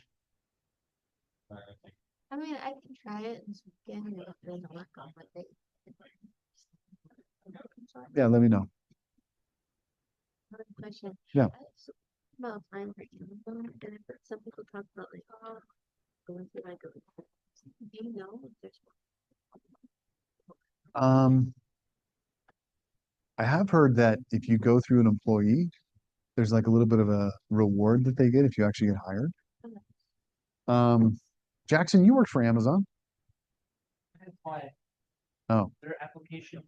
I mean, I can try it this weekend and if it doesn't work on Monday. yeah, let me know. Another question. Yeah. So, about applying for Amazon, and I've heard some people talk about like, oh, going through like a, do you know if there's Um, I have heard that if you go through an employee, there's like a little bit of a reward that they get if you actually get hired. Okay. Jackson, you worked for Amazon. That's why Oh, their application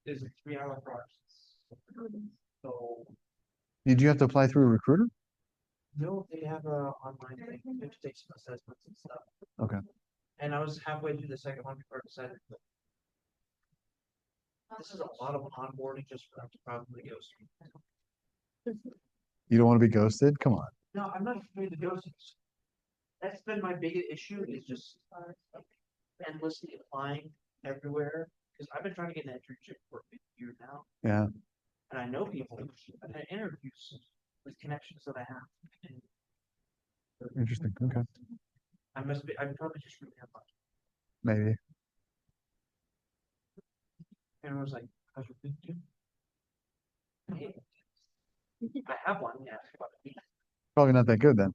is a 3-hour process. one? So, did you have to apply through a recruiter? no, they have a online thing, you have to take some assessments and stuff. Okay. And I was halfway through the second one before I decided that this is a lot of onboarding just for them to probably ghost me. You don't want to be ghosted? Come on. No, I'm not afraid to ghost. That's been my biggest issue is just endlessly applying everywhere. Cause I've been trying to get an internship for a year now. Yeah. And I know people, I've had interviews with connections that I have. And Interesting. Okay. I'm probably just really unlucky. Maybe. And I was like, how's your food too? I have one, yeah. Probably not that good then.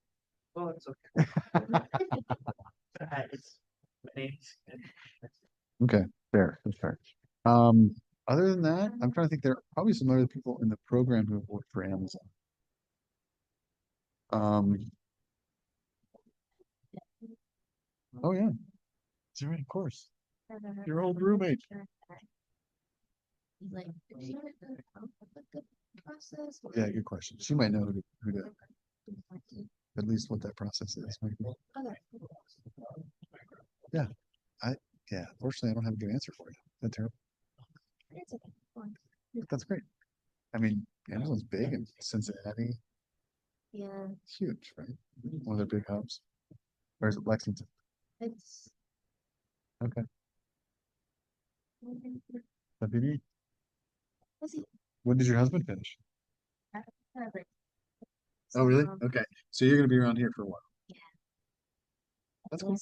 Well, it's okay. It's, my name's, Okay. Fair. That's fair. Um, Other than that, I'm trying to think there are probably some other people in the program who have worked for Amazon. Oh yeah. Right, of course. Your old roommate. He's like, "Did you know the process?" Yeah, good question. She might know who to, at least what that process is. Maybe. Okay. Yeah, fortunately, I don't have a good answer for you. That's terrible. It's okay. Fine. But that's great. I mean, Amazon's big in Cincinnati. Yeah, It's huge, right? One of their big hubs. Or is it Lexington? it's. Okay. That'd be neat. Was he? When did your husband finish? Like, Oh, really? so, Okay. So you're gonna be around here for a while. Yeah. That's cool.